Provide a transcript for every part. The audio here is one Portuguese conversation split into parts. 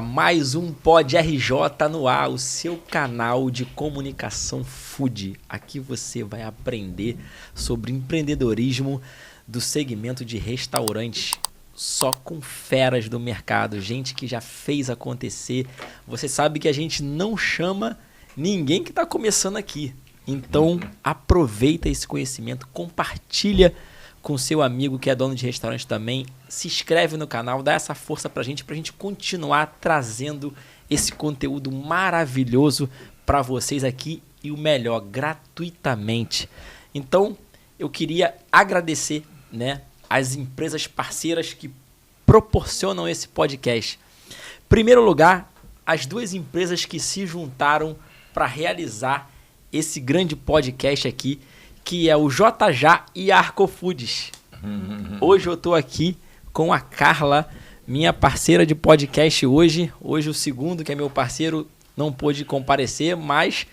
Mais um Pod RJ no ar, o seu canal de comunicação food. Aqui você vai aprender sobre empreendedorismo do segmento de restaurantes, só com feras do mercado, gente que já fez acontecer. Você sabe que a gente não chama ninguém que está começando aqui. Então aproveita esse conhecimento, compartilha com seu amigo que é dono de restaurante também, se inscreve no canal, dá essa força pra gente continuar trazendo esse conteúdo maravilhoso para vocês aqui e o melhor, gratuitamente. Então, eu queria agradecer, as empresas parceiras que proporcionam esse podcast. Em primeiro lugar, as duas empresas que se juntaram para realizar esse grande podcast aqui, que é o JJ e a Arco Foods. Hoje eu estou aqui com a Carla, minha parceira de podcast hoje. Hoje o segundo, que é meu parceiro, não pôde comparecer, mas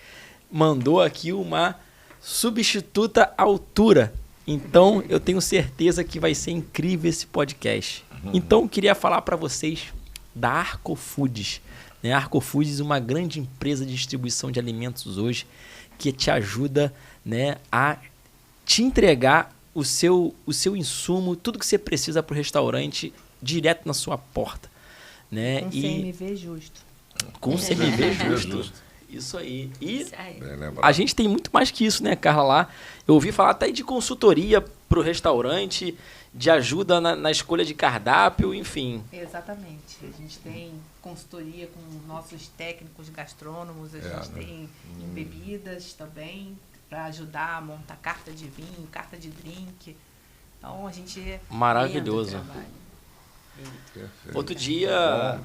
mandou aqui uma substituta à altura. Então eu tenho certeza que vai ser incrível esse podcast. Então eu queria falar para vocês da Arco Foods. A Arco Foods é uma grande empresa de distribuição de alimentos hoje que te ajuda a te entregar o seu insumo, tudo que você precisa para o restaurante, direto na sua porta. Com CMV justo. Com CMV justo. Isso aí. E a gente tem muito mais que isso, Carla? Lá eu ouvi falar até de consultoria para o restaurante, de ajuda na escolha de cardápio, enfim. Exatamente. A gente tem consultoria com nossos técnicos gastrônomos, a gente tem em bebidas também, para ajudar a montar carta de vinho, carta de drink. Então a gente... Maravilhoso. Outro dia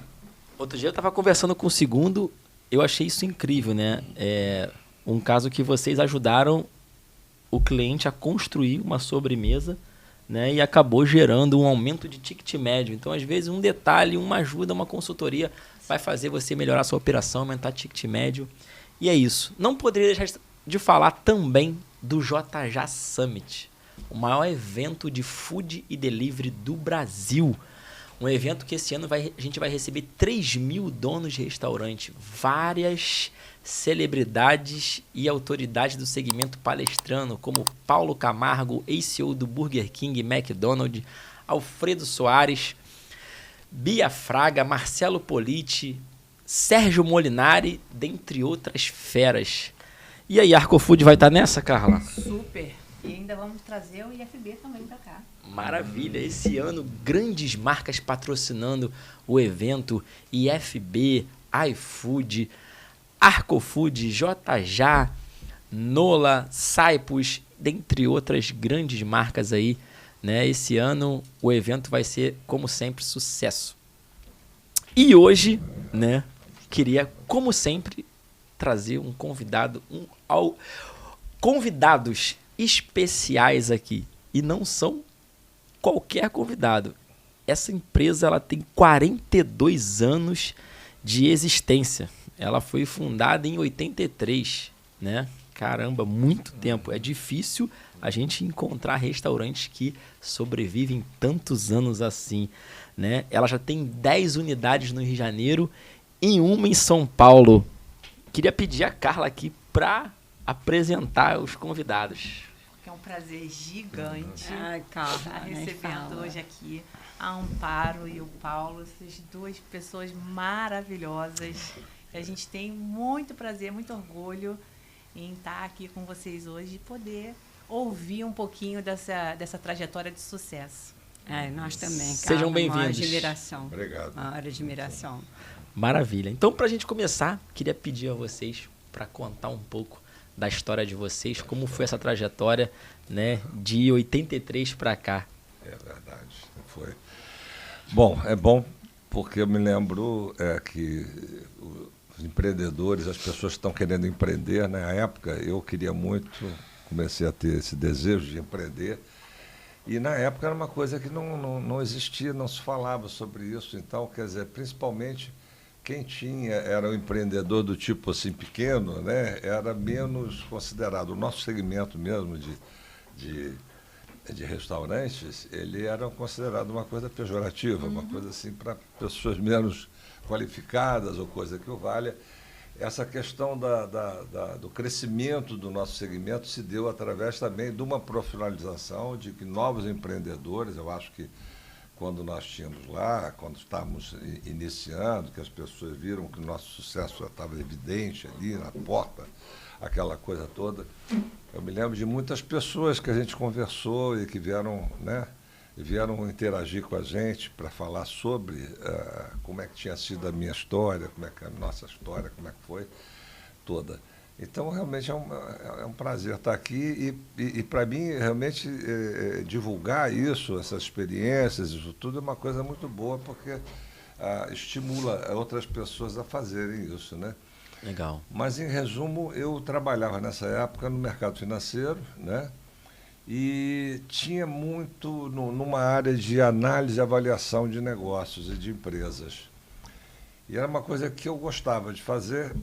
eu estava conversando com o segundo, eu achei isso incrível, um caso que vocês ajudaram o cliente a construir uma sobremesa, e acabou gerando um aumento de ticket médio. Então, às vezes, um detalhe, uma ajuda, uma consultoria vai fazer você melhorar a sua operação, aumentar ticket médio. E é isso. Não poderia deixar de falar também do JJ Summit, o maior evento de food e delivery do Brasil. Um evento que esse ano a gente vai receber 3.000 donos de restaurante, várias celebridades e autoridades do segmento palestrando, como Paulo Camargo, ex-CEO do Burger King e McDonald's, Alfredo Soares, Bia Fraga, Marcelo Politi, Sérgio Molinari, dentre outras feras. E aí, a Arco Food vai estar nessa, Carla? Super! E ainda vamos trazer o IFB também para cá. Maravilha! Esse ano, grandes marcas patrocinando o evento, IFB, iFood, Arco Food, JJ, Nola, Saipos, dentre outras grandes marcas aí, Esse ano o evento vai ser, como sempre, sucesso. E hoje, queria, como sempre, trazer um convidado, convidados especiais aqui. E não são qualquer convidado. Essa empresa ela tem 42 anos de existência. Ela foi fundada em 83, Caramba, muito tempo. É difícil a gente encontrar restaurantes que sobrevivem tantos anos assim, Ela já tem 10 unidades no Rio de Janeiro e uma em São Paulo. Queria pedir a Carla aqui para apresentar os convidados. É um prazer gigante estar recebendo hoje aqui a Amparo e o Paulo, essas duas pessoas maravilhosas. A gente tem muito prazer, muito orgulho em estar aqui com vocês hoje e poder ouvir um pouquinho dessa trajetória de sucesso. Nós também, Carla. Sejam bem-vindos. Uma admiração. Obrigado. Uma admiração. Maravilha. Então, para a gente começar, queria pedir a vocês para contar um pouco da história de vocês, como foi essa trajetória, de 83 para cá. É verdade, foi. Bom, é bom porque eu me lembro que os empreendedores, as pessoas que estão querendo empreender, na época eu queria muito, comecei a ter esse desejo de empreender, e na época era uma coisa que não existia, não se falava sobre isso, então, quer dizer, principalmente quem era um empreendedor do tipo assim pequeno, era menos considerado. O nosso segmento mesmo de restaurantes, ele era considerado uma coisa pejorativa, uma coisa assim para pessoas menos qualificadas ou coisa que o valha. Essa questão do crescimento do nosso segmento se deu através também de uma profissionalização, de que novos empreendedores, eu acho que quando nós tínhamos lá, quando estávamos iniciando, que as pessoas viram que o nosso sucesso já estava evidente ali na porta, aquela coisa toda, eu me lembro de muitas pessoas que a gente conversou e que vieram, né, vieram interagir com a gente para falar sobre como é que tinha sido a minha história, como é que é a nossa história, como é que foi toda. Então, realmente é um prazer estar aqui e para mim, realmente, divulgar isso, essas experiências, isso tudo é uma coisa muito boa, porque estimula outras pessoas a fazerem isso, né? Legal. Mas, em resumo, eu trabalhava nessa época no mercado financeiro, né? E tinha muito numa área de análise e avaliação de negócios e de empresas. E era uma coisa que eu gostava de fazer,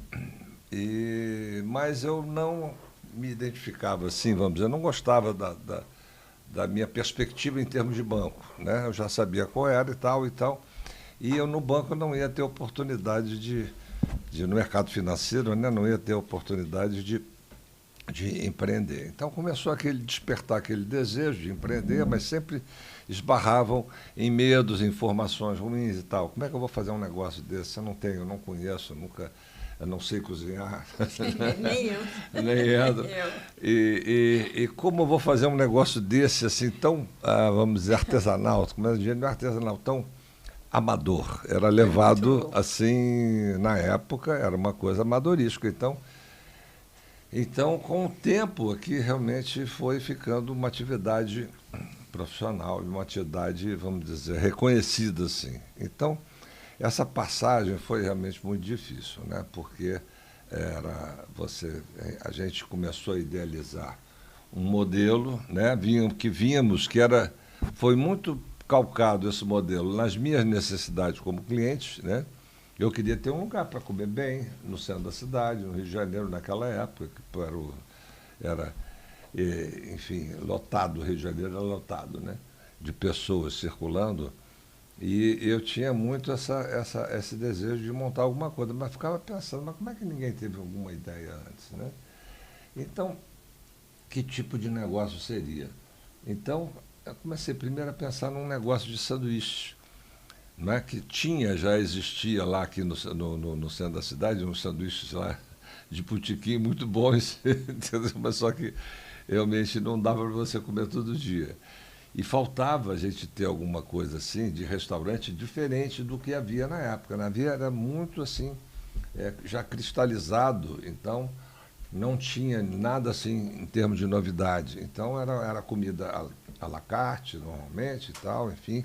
mas eu não me identificava assim, vamos dizer, eu não gostava da minha perspectiva em termos de banco, né? Eu já sabia qual era e tal, e eu no banco não ia ter oportunidade no mercado financeiro, né? Não ia ter oportunidade de empreender. Então começou despertar aquele desejo de empreender, mas sempre esbarravam em medos, informações ruins e tal. Como é que eu vou fazer um negócio desse? Eu não conheço, eu não sei cozinhar. Nem eu. Nem eu. E como eu vou fazer um negócio desse, assim, tão, vamos dizer, artesanal, como é não é artesanal, tão amador. Era levado, assim, na época, era uma coisa amadorística. Então, com o tempo aqui, realmente foi ficando uma atividade profissional, uma atividade, vamos dizer, reconhecida, assim. Então, essa passagem foi realmente muito difícil, né? Porque a gente começou a idealizar um modelo, né? Foi muito calcado esse modelo nas minhas necessidades como cliente, né? Eu queria ter um lugar para comer bem no centro da cidade, no Rio de Janeiro, naquela época, que enfim, lotado, o Rio de Janeiro era lotado, né? De pessoas circulando. E eu tinha muito esse desejo de montar alguma coisa, mas ficava pensando, mas como é que ninguém teve alguma ideia antes, né? Então, que tipo de negócio seria? Então, eu comecei primeiro a pensar num negócio de sanduíche, né, que já existia lá aqui no centro da cidade, uns sanduíches lá de botequim muito bons, mas só que realmente não dava para você comer todo dia. E faltava a gente ter alguma coisa assim de restaurante diferente do que havia na época. Era muito assim, já cristalizado, então não tinha nada assim em termos de novidade. Então era comida à la carte, normalmente e tal, enfim.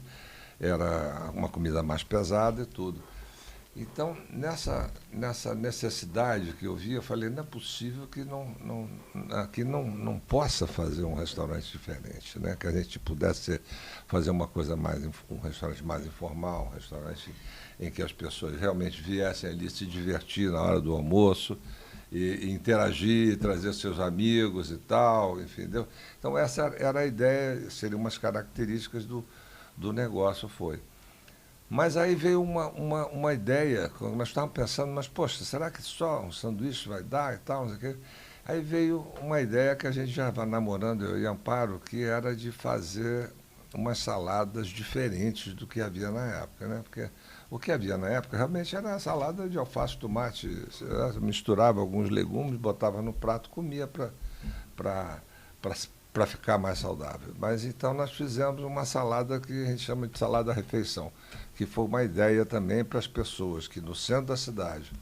Era uma comida mais pesada e tudo. Então, nessa necessidade que eu vi, eu falei, não é possível que aqui não possa fazer um restaurante diferente, né? Que a gente pudesse fazer um restaurante mais informal, um restaurante em que as pessoas realmente viessem ali se divertir na hora do almoço, e interagir, trazer seus amigos e tal, enfim. Então, essa era a ideia, seriam umas características do negócio, foi. Mas aí veio uma ideia, nós estávamos pensando, mas, poxa, será que só um sanduíche vai dar e tal, não sei o quê? Aí veio uma ideia que a gente já estava namorando, eu e Amparo, que era de fazer umas saladas diferentes do que havia na época, né? Porque o que havia na época realmente era a salada de alface, tomate, misturava alguns legumes, botava no prato, comia para ficar mais saudável. Mas então nós fizemos uma salada que a gente chama de salada-refeição, que foi uma ideia também para as pessoas que no centro da cidade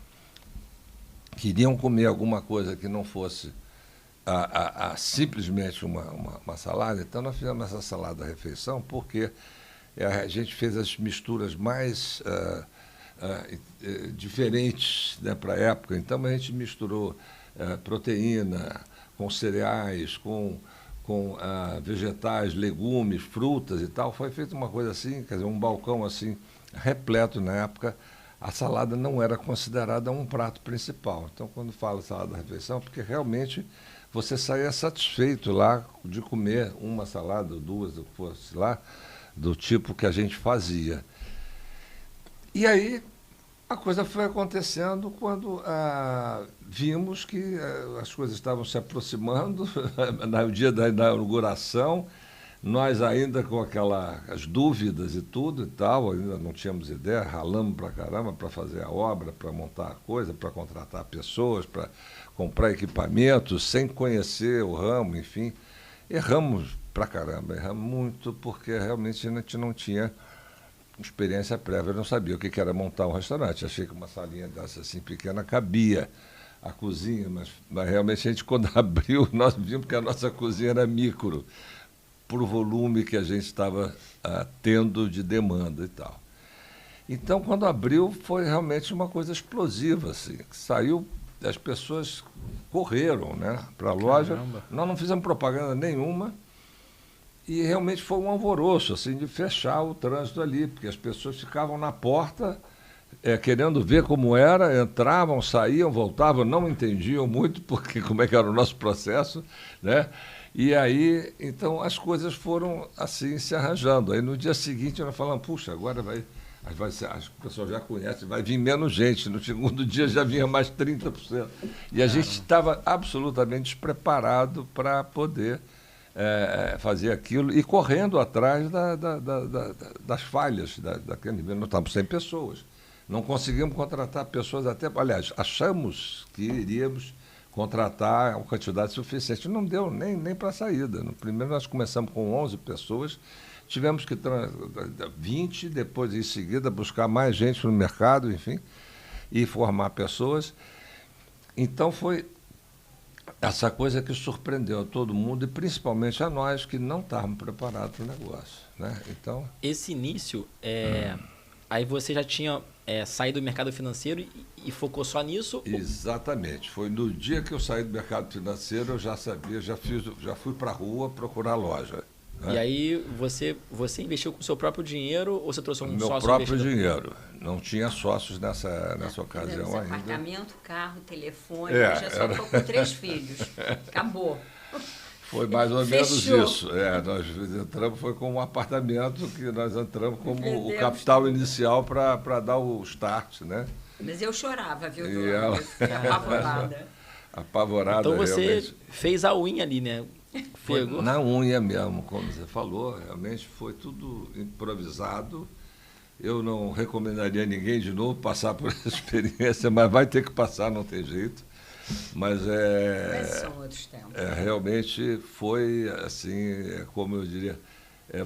queriam comer alguma coisa que não fosse simplesmente uma salada. Então nós fizemos essa salada-refeição porque a gente fez as misturas mais diferentes, né, para a época. Então a gente misturou proteína com cereais, com vegetais, legumes, frutas e tal. Foi feita uma coisa assim, quer dizer, um balcão assim, repleto na época. A salada não era considerada um prato principal. Então, quando fala salada-refeição, porque realmente você saía satisfeito lá de comer uma salada, ou duas, ou fosse lá, do tipo que a gente fazia. E aí A coisa foi acontecendo quando vimos que as coisas estavam se aproximando, no dia da inauguração, nós ainda com as dúvidas e tudo e tal, ainda não tínhamos ideia, ralamos pra caramba para fazer a obra, para montar a coisa, para contratar pessoas, para comprar equipamentos, sem conhecer o ramo, enfim. Erramos pra caramba, erramos muito, porque realmente a gente não tinha experiência prévia, eu não sabia o que era montar um restaurante. Achei que uma salinha dessa assim pequena cabia a cozinha, mas realmente a gente, quando abriu, nós vimos que a nossa cozinha era micro, por volume que a gente estava tendo de demanda e tal. Então, quando abriu, foi realmente uma coisa explosiva, assim, que saiu, as pessoas correram, né, para a loja. Nós não fizemos propaganda nenhuma e realmente foi um alvoroço, assim, de fechar o trânsito ali, porque as pessoas ficavam na porta querendo ver como era, entravam, saíam, voltavam, não entendiam muito porque como é que era o nosso processo, né? E aí, então, as coisas foram assim se arranjando. Aí no dia seguinte nós falamos, puxa, agora vai ser, as pessoas já conhecem, vai vir menos gente. No segundo dia já vinha mais 30%. E a gente estava absolutamente despreparado para poder fazer aquilo e correndo atrás das falhas daquele nível. Nós estávamos sem pessoas. Não conseguimos contratar pessoas até... Aliás, achamos que iríamos contratar uma quantidade suficiente. Não deu nem para a saída. No primeiro nós começamos com 11 pessoas, tivemos que 20, depois em seguida buscar mais gente no mercado, enfim, e formar pessoas. Então foi essa coisa que surpreendeu a todo mundo e principalmente a nós que não estávamos preparados para o negócio, né? Então, esse início, aí você já tinha saído do mercado financeiro e focou só nisso? Exatamente. Foi no dia que eu saí do mercado financeiro, eu já sabia, já fui para a rua procurar loja. Né? E aí você investiu com o seu próprio dinheiro ou você trouxe um meu sócio próprio investidor? dinheiro. Não tinha sócios nessa ocasião ainda. Apartamento, carro, telefone, já só estou com 3 filhos. Acabou. Foi mais ou Fechou. menos isso. Nós entramos, foi com um apartamento que nós entramos como o capital inicial para dar o start, né? Mas eu chorava, viu, E Dona? ela- Eu fiquei apavorada. Apavorada, Então você realmente. fez a unha ali, né? Foi Pegou. na unha mesmo, como você falou, realmente foi tudo improvisado. Eu não recomendaria a ninguém de novo passar por essa experiência, mas vai ter que passar, não tem jeito. Mas Mas são outros tempos. realmente foi assim, como eu diria.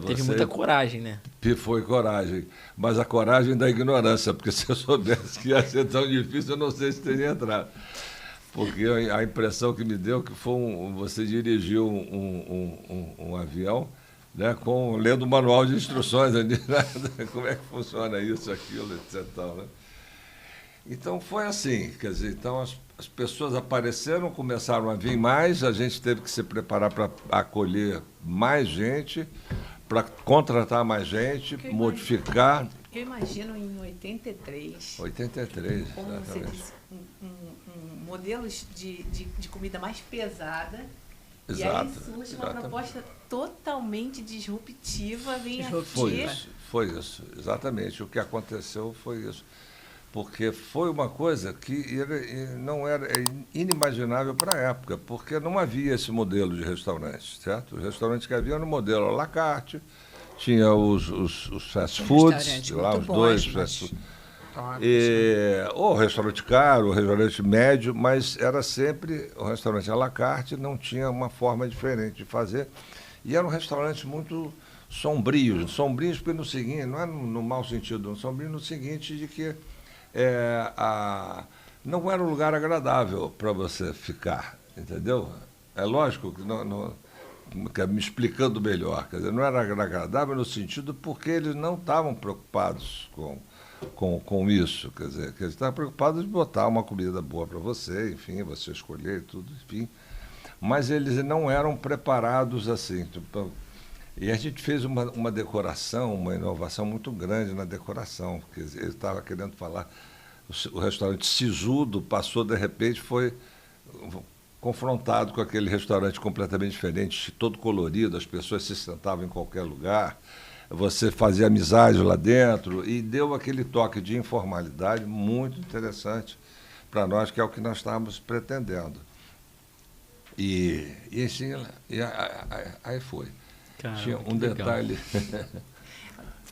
Teve muita coragem, né? Foi coragem, mas a coragem da ignorância, porque se eu soubesse que ia ser tão difícil, eu não sei se teria entrado. Porque a impressão que me deu que foi você dirigiu um avião, né, lendo o manual de instruções, ali, né, como é que funciona isso, aquilo, etc. Tal, né? Então foi assim, quer dizer, então as pessoas apareceram, começaram a vir mais, a gente teve que se preparar para acolher mais gente, para contratar mais gente, modificar. Eu imagino em 83, 83, como você exatamente. disse, modelos de comida mais pesada. Exato, E aí surge uma exatamente. proposta totalmente disruptiva, vem Foi aqui. isso, foi isso, exatamente. O que aconteceu foi isso. Porque foi uma coisa que não era inimaginável para a época, porque não havia esse modelo de restaurante, certo? Os restaurantes que havia no modelo à la carte, tinha os fast foods, lá os dois fast foods. Ou restaurante caro, ou restaurante médio, mas era sempre o restaurante à la carte, não tinha uma forma diferente de fazer. E era um restaurante muito sombrio, porque no seguinte, não é no mau sentido, sombrio no seguinte de que não era um lugar agradável para você ficar, entendeu? É lógico que me explicando melhor, quer dizer, não era agradável no sentido porque eles não estavam preocupados com isso, quer dizer, que eles estavam preocupados de botar uma comida boa para você, enfim, você escolher tudo, enfim, mas eles não eram preparados assim. Tipo, e a gente fez uma decoração, uma inovação muito grande na decoração, porque ele estava querendo falar, o restaurante sisudo passou, de repente, foi confrontado com aquele restaurante completamente diferente, todo colorido, as pessoas se sentavam em qualquer lugar, você fazia amizade lá dentro e deu aquele toque de informalidade muito interessante para nós, que é o que nós estávamos pretendendo. E assim, aí foi. Caramba, tinha um detalhe...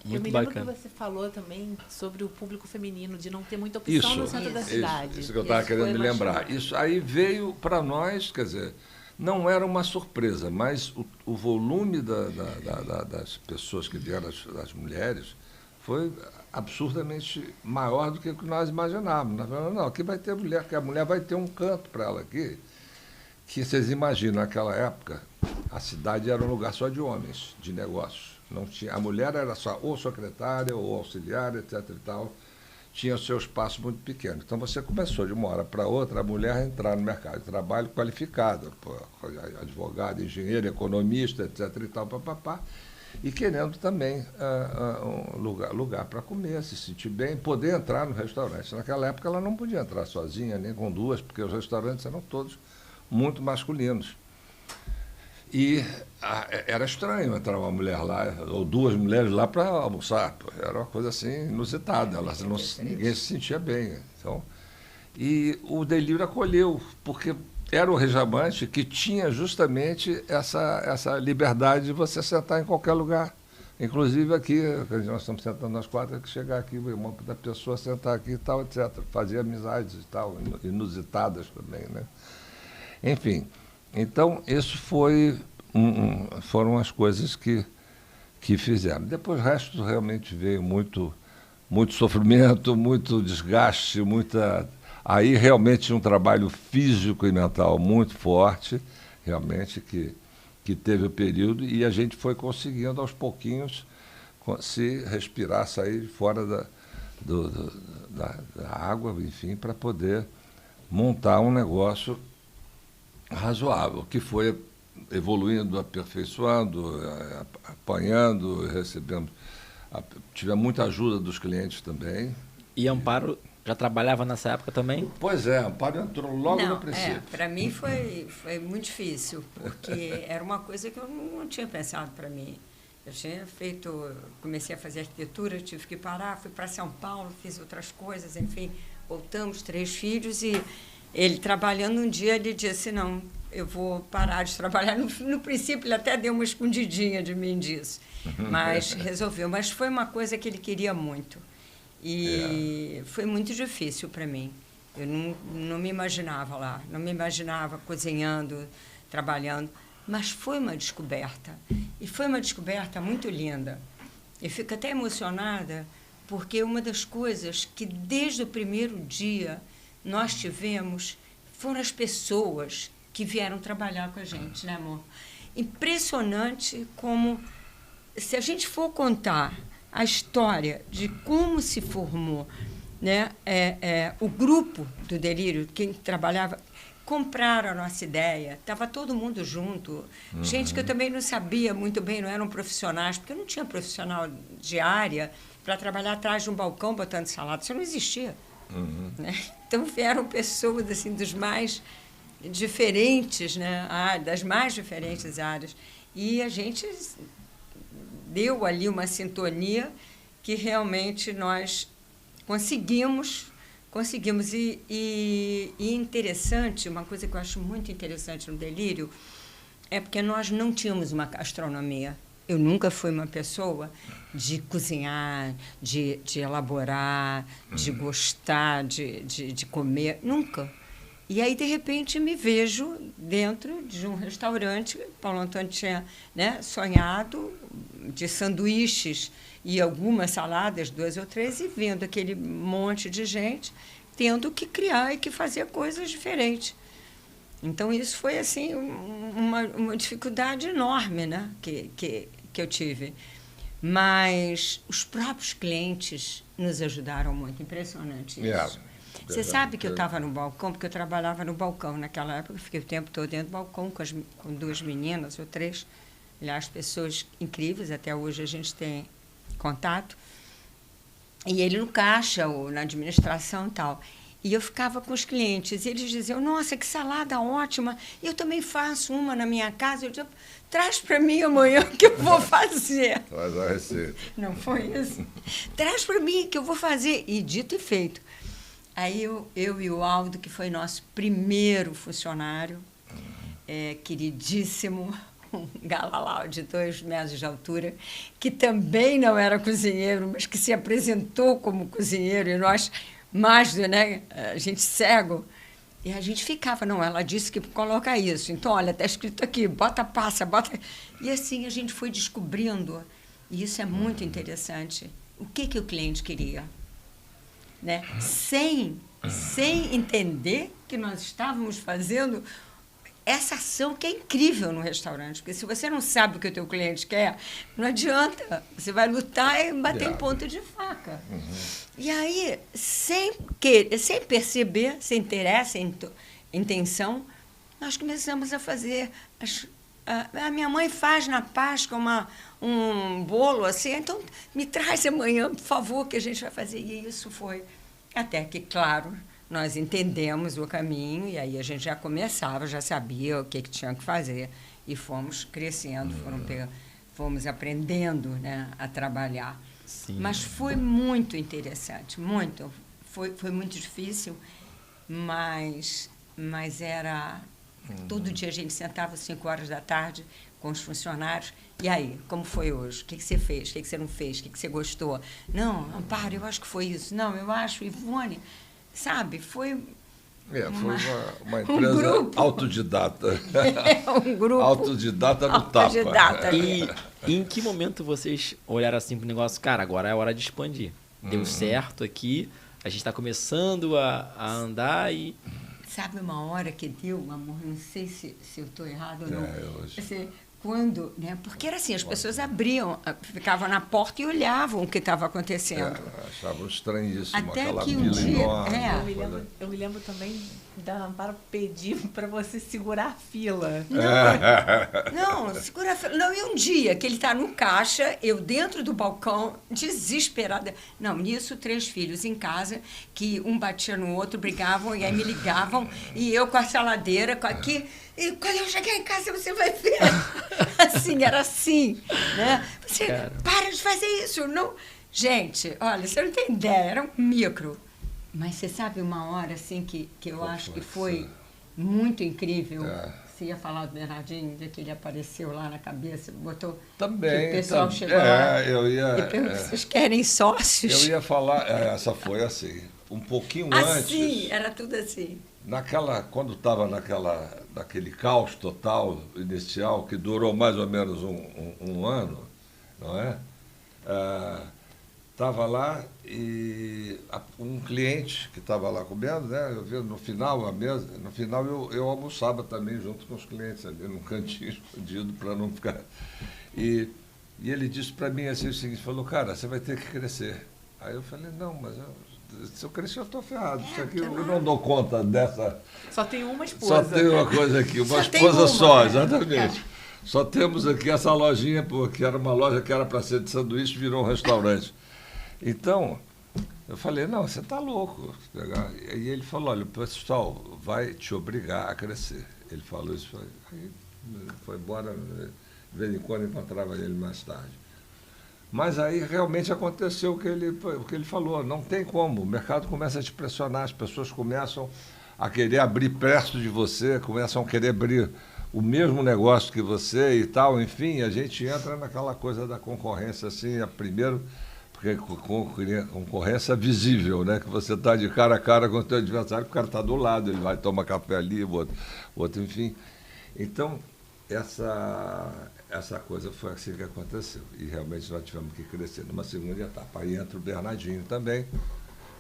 Eu me lembro que você falou também sobre o público feminino, de não ter muita opção no centro da cidade. Isso que eu estava querendo me lembrar. Isso aí veio para nós, quer dizer, não era uma surpresa, mas o volume das pessoas que vieram, das mulheres, foi absurdamente maior do que o que nós imaginávamos. Nós falamos, não, aqui vai ter mulher, que a mulher vai ter um canto para ela aqui, que vocês imaginam, naquela época, a cidade era um lugar só de homens, de negócios. Não tinha, a mulher era só ou secretária ou auxiliar, etc. e tal. Tinha o seu espaço muito pequeno. Então, você começou, de uma hora para outra, a mulher a entrar no mercado de trabalho qualificada, advogada, engenheiro, economista, etc. e tal, papapá, e querendo também um lugar para comer, se sentir bem, poder entrar no restaurante. Naquela época, ela não podia entrar sozinha, nem com duas, porque os restaurantes eram todos muito masculinos. E era estranho entrar uma mulher lá, ou duas mulheres lá para almoçar. Era uma coisa assim inusitada, ninguém se sentia bem. Então, e o Delírio acolheu, porque era o restaurante que tinha justamente essa liberdade de você sentar em qualquer lugar. Inclusive aqui, nós estamos sentando nós quatro, que chegar aqui, uma da pessoa sentar aqui e tal, etc. Fazer amizades e tal, inusitadas também, né? Enfim. Então, isso foram as coisas que fizeram. Depois, o resto realmente veio muito sofrimento, muito desgaste, aí realmente um trabalho físico e mental muito forte, realmente, que teve o período, e a gente foi conseguindo, aos pouquinhos, se respirar, sair fora da água, enfim, para poder montar um negócio razoável, que foi evoluindo, aperfeiçoando, apanhando, tivemos muita ajuda dos clientes também. E Amparo já trabalhava nessa época também? Pois é, Amparo entrou logo no princípio. Para mim foi muito difícil, porque era uma coisa que eu não tinha pensado para mim. Eu tinha comecei a fazer arquitetura, tive que parar, fui para São Paulo, fiz outras coisas, enfim, voltamos, 3 filhos, e ele trabalhando um dia, ele disse, não, eu vou parar de trabalhar. No princípio, ele até deu uma escondidinha de mim disso, mas resolveu. Mas foi uma coisa que ele queria muito. E foi muito difícil para mim. Eu não me imaginava lá, não me imaginava cozinhando, trabalhando, mas foi uma descoberta. E foi uma descoberta muito linda. Eu fico até emocionada, porque uma das coisas que, desde o primeiro dia, nós tivemos, foram as pessoas que vieram trabalhar com a gente, né, amor? Impressionante como, se a gente for contar a história de como se formou, né, o grupo do Delírio, quem trabalhava, compraram a nossa ideia, estava todo mundo junto, gente que eu também não sabia muito bem, não eram profissionais, porque eu não tinha profissional de área para trabalhar atrás de um balcão botando salada, isso não existia. Né? Então vieram pessoas assim dos mais diferentes, né? Das mais diferentes áreas, e a gente deu ali uma sintonia que realmente nós conseguimos e interessante, uma coisa que eu acho muito interessante no Delírio é porque nós não tínhamos uma gastronomia. Eu nunca fui uma pessoa de cozinhar, de elaborar, de gostar, de comer, nunca. E aí, de repente, me vejo dentro de um restaurante, Paulo Antônio tinha, né, sonhado, de sanduíches e algumas saladas, 2 ou 3, e vendo aquele monte de gente, tendo que criar e que fazer coisas diferentes. Então, isso foi assim uma dificuldade enorme, né, que eu tive. Mas os próprios clientes nos ajudaram muito, impressionante isso. Você sabe que eu estava no balcão, porque eu trabalhava no balcão naquela época, eu fiquei o tempo todo dentro do balcão com 2 meninas ou 3, aliás, pessoas incríveis, até hoje a gente tem contato, e ele no caixa ou na administração e tal. E eu ficava com os clientes, e eles diziam, nossa, que salada ótima, eu também faço uma na minha casa. Eu dizia, traz para mim amanhã que eu vou fazer. Traz a receita. Não foi isso? Traz para mim que eu vou fazer. E dito e feito. Aí eu e o Aldo, que foi nosso primeiro funcionário, queridíssimo, um galalau de 2 metros de altura, que também não era cozinheiro, mas que se apresentou como cozinheiro, e nós, mais do, né, a gente cego, e a gente ficava, não, ela disse que coloca isso, então, olha, está escrito aqui, bota passa, bota... E assim a gente foi descobrindo, e isso é muito interessante, o que o cliente queria, né? Sem entender que nós estávamos fazendo essa ação que é incrível no restaurante, porque se você não sabe o que o teu cliente quer, não adianta, você vai lutar e bater em ponta de faca. E aí, sem perceber, sem ter essa intenção, nós começamos a fazer... A minha mãe faz na Páscoa um bolo assim, então me traz amanhã, por favor, que a gente vai fazer. E isso foi até que, claro, nós entendemos o caminho, e aí a gente já começava, já sabia o que tinha que fazer, e fomos crescendo, fomos aprendendo, né, a trabalhar. Sim. Mas foi muito interessante, muito. Foi muito difícil, mas era... Todo dia a gente sentava às 5 horas da tarde com os funcionários. E aí, como foi hoje? O que você fez? O que você não fez? O que você gostou? Não, Amparo, eu acho que foi isso. Não, eu acho, Ivone... Sabe, foi... Foi uma empresa autodidata. Um grupo. Autodidata no tapa. E em que momento vocês olharam assim pro negócio? Cara, agora é hora de expandir. Deu certo aqui, a gente está começando a andar e... Sabe uma hora que deu, amor? Não sei se eu estou errado ou não. Assim, quando, né? Porque era assim, as pessoas abriam, ficavam na porta e olhavam o que estava acontecendo. Achavam estranhíssimo até aquela que fila enorme. Eu me lembro também da Amparo pedir para você segurar a fila. Não, segura a fila. Não, e um dia que ele está no caixa, eu dentro do balcão, desesperada. Não, nisso, 3 filhos em casa, que um batia no outro, brigavam, e aí me ligavam, e eu com a saladeira, com aqui... E quando eu chegar em casa, você vai ver. Assim, era assim, né? Você, para de fazer isso. Não... Gente, olha, você não tem ideia, era um micro. Mas você sabe uma hora, assim, que eu acho que foi muito incrível. Você ia falar do Bernardinho, de que ele apareceu lá na cabeça, botou... Também. Que o pessoal chegou lá e perguntou, vocês querem sócios? Eu ia falar, essa foi assim, um pouquinho antes... Assim, era tudo assim. Quando estava naquele caos total inicial, que durou mais ou menos um ano, não é? Estava lá e um cliente que estava lá comendo, né? Eu vi no final a mesa, no final eu almoçava também junto com os clientes ali num cantinho escondido para não ficar. E ele disse para mim assim o seguinte, falou, cara, você vai ter que crescer. Aí eu falei, não, mas se eu crescer, eu estou ferrado. Isso aqui eu não dou conta dessa... Só tem uma esposa. Só tem uma coisa aqui, uma esposa só, exatamente. Só temos aqui essa lojinha, porque era uma loja que era para ser de sanduíche, virou um restaurante. Então, eu falei, não, você está louco. E ele falou, olha, o pessoal vai te obrigar a crescer. Ele falou isso, aí foi embora, de vez em quando encontrava ele mais tarde. Mas aí realmente aconteceu o que ele falou, não tem como, o mercado começa a te pressionar, as pessoas começam a querer abrir perto de você, começam a querer abrir o mesmo negócio que você e tal, enfim, a gente entra naquela coisa da concorrência, assim, primeiro, porque concorrência visível, né, que você está de cara a cara com o teu adversário, o cara está do lado, ele vai tomar café ali, o outro, enfim. Então, essa coisa foi assim que aconteceu. E realmente nós tivemos que crescer numa segunda etapa. Aí entra o Bernardinho também,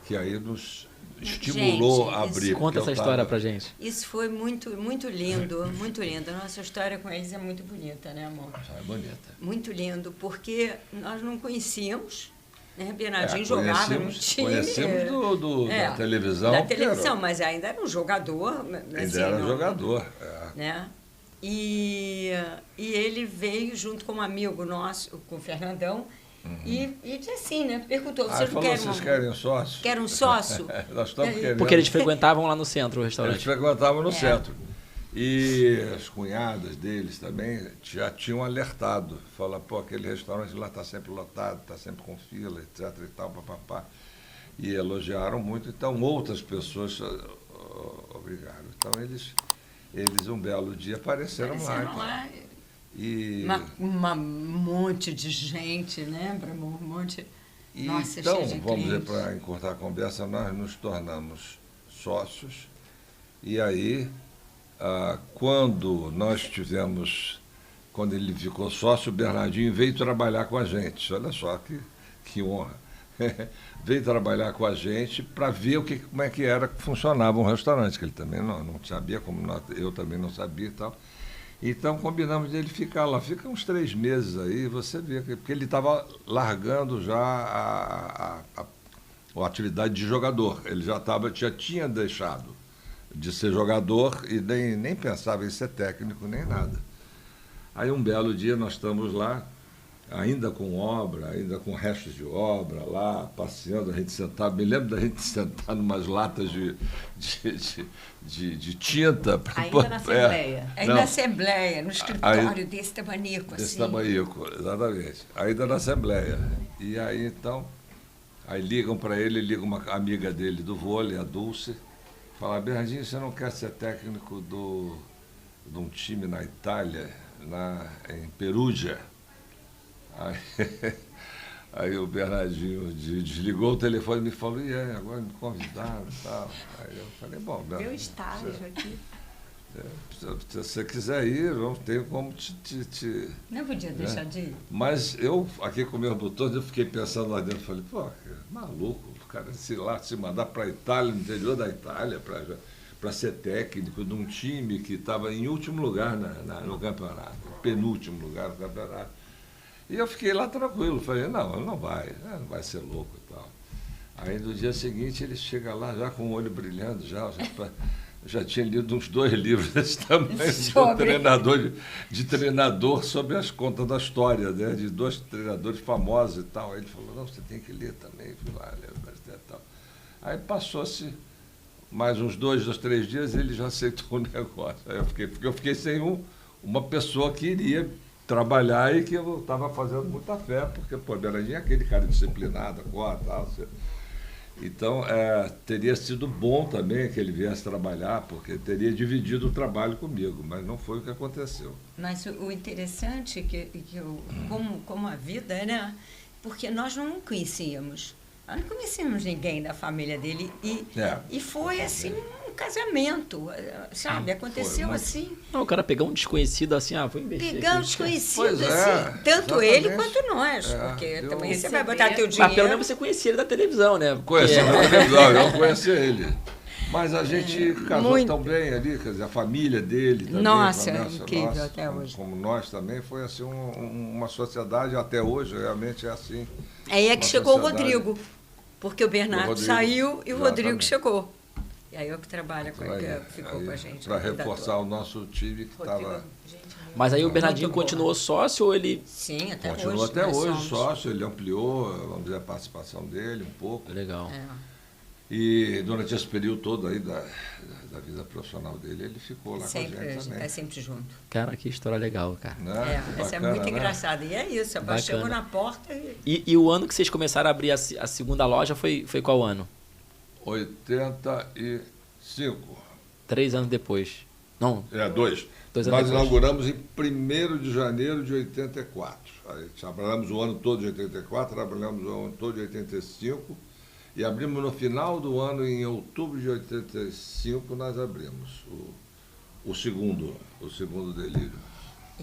que aí nos estimulou a abrir. Conta essa história pra gente. Isso foi muito, muito lindo, muito lindo. A nossa história com eles é muito bonita, né, amor? É bonita. Muito lindo, porque nós não conhecíamos, né? Bernardinho jogava no time. Conhecemos da televisão. Da televisão, mas ainda era um jogador. Ainda era um jogador. Né? E ele veio junto com um amigo nosso, com o Fernandão, E disse assim, né? Perguntou, vocês querem sócio? Quer um sócio? Nós estamos querendo. Porque eles frequentavam lá no centro o restaurante. Eles frequentavam no centro. E as cunhadas deles também já tinham alertado. Falaram, pô, aquele restaurante lá está sempre lotado, está sempre com fila, etc. e tal, papapá. E elogiaram muito. Então, outras pessoas obrigaram. Então, eles um belo dia apareceram lá. E um monte de gente, lembra? Um monte. Nossa, então, cheio de vamos dizer, clientes. para encurtar a conversa, nós nos tornamos sócios. E aí, quando ele ficou sócio, o Bernardinho veio trabalhar com a gente. Olha só que honra. Veio trabalhar com a gente para ver como é que funcionava um restaurante, que ele também não sabia, eu também não sabia e tal. Então, combinamos dele ficar lá. Fica uns 3 meses aí, você vê, porque ele estava largando já a atividade de jogador. Ele já tinha deixado de ser jogador e nem pensava em ser técnico, nem nada. Aí, um belo dia, nós estamos lá, ainda com obra, ainda com restos de obra lá, passeando, a gente sentava, me lembro da gente sentar numas latas de tinta. Ainda na Assembleia. Ainda na Assembleia, no escritório desse tamanico. Desse tamanico, exatamente. Ainda na Assembleia. E aí, então, ligam para ele, liga uma amiga dele do vôlei, a Dulce, fala, Bernardinho, você não quer ser técnico de um time na Itália, em Perugia? Aí o Bernardinho desligou o telefone e me falou, agora me convidaram e tal. Aí eu falei, bom, Bernardinho, meu estágio aqui. Se você quiser ir, tenho como te... Não podia deixar de ir. Mas eu, aqui com meus botões, eu fiquei pensando lá dentro, falei, pô, maluco, o cara se mandar para a Itália, no interior da Itália, para ser técnico de um time que estava em último lugar no campeonato, penúltimo lugar no campeonato. E eu fiquei lá tranquilo, falei, não vai ser louco e tal. Aí no dia seguinte ele chega lá já com o olho brilhando, já tinha lido uns 2 livros desse tamanho de treinador sobre as contas da história, né, de 2 treinadores famosos e tal. Aí ele falou, não, você tem que ler também, fui lá, ler e tal. Aí passou-se mais uns 2, 3 dias, ele já aceitou o negócio. Aí eu fiquei sem uma pessoa que iria trabalhar e que eu estava fazendo muita fé, porque, pô, Bernardinho é aquele cara disciplinado, tal. Então, teria sido bom também que ele viesse trabalhar, porque teria dividido o trabalho comigo, mas não foi o que aconteceu. Mas o interessante é que como a vida, né? Porque nós não conhecíamos. Nós não conhecíamos ninguém da família dele e foi assim um casamento, sabe? Aconteceu assim. Não, o cara pegar um desconhecido assim, vou investir. Pegar um desconhecido assim, tanto ele quanto nós, porque também você vai botar teu dinheiro. Mas pelo menos você conhecia ele da televisão, né? Conhecia da televisão, eu conhecia ele. Mas a gente casou tão bem ali, quer dizer, a família dele também. Nossa, incrível até hoje. Como nós também, foi assim uma sociedade, até hoje realmente é assim. Aí é que chegou o Rodrigo, porque o Bernardo saiu e o Rodrigo chegou. E aí eu que trabalho com ele, ficou com a gente. Para reforçar o nosso time que estava... Mas aí o Bernardinho continuou sócio ou ele... Sim, até hoje. Continuou até hoje sócio, ele ampliou, vamos dizer, a participação dele um pouco. Legal. E durante esse período todo aí da vida profissional dele, ele ficou lá sempre, com a gente também. sempre junto. Cara, que história legal, cara. Essa é muito engraçada. E é isso, chegou na porta e o ano que vocês começaram a abrir a segunda loja foi qual ano? 85. 3 anos depois. Não. 2. Nós inauguramos em 1º de janeiro de 84. Aí, trabalhamos o ano todo de 84, trabalhamos o ano todo de 85 e abrimos no final do ano, em outubro de 85, nós abrimos o segundo delírio.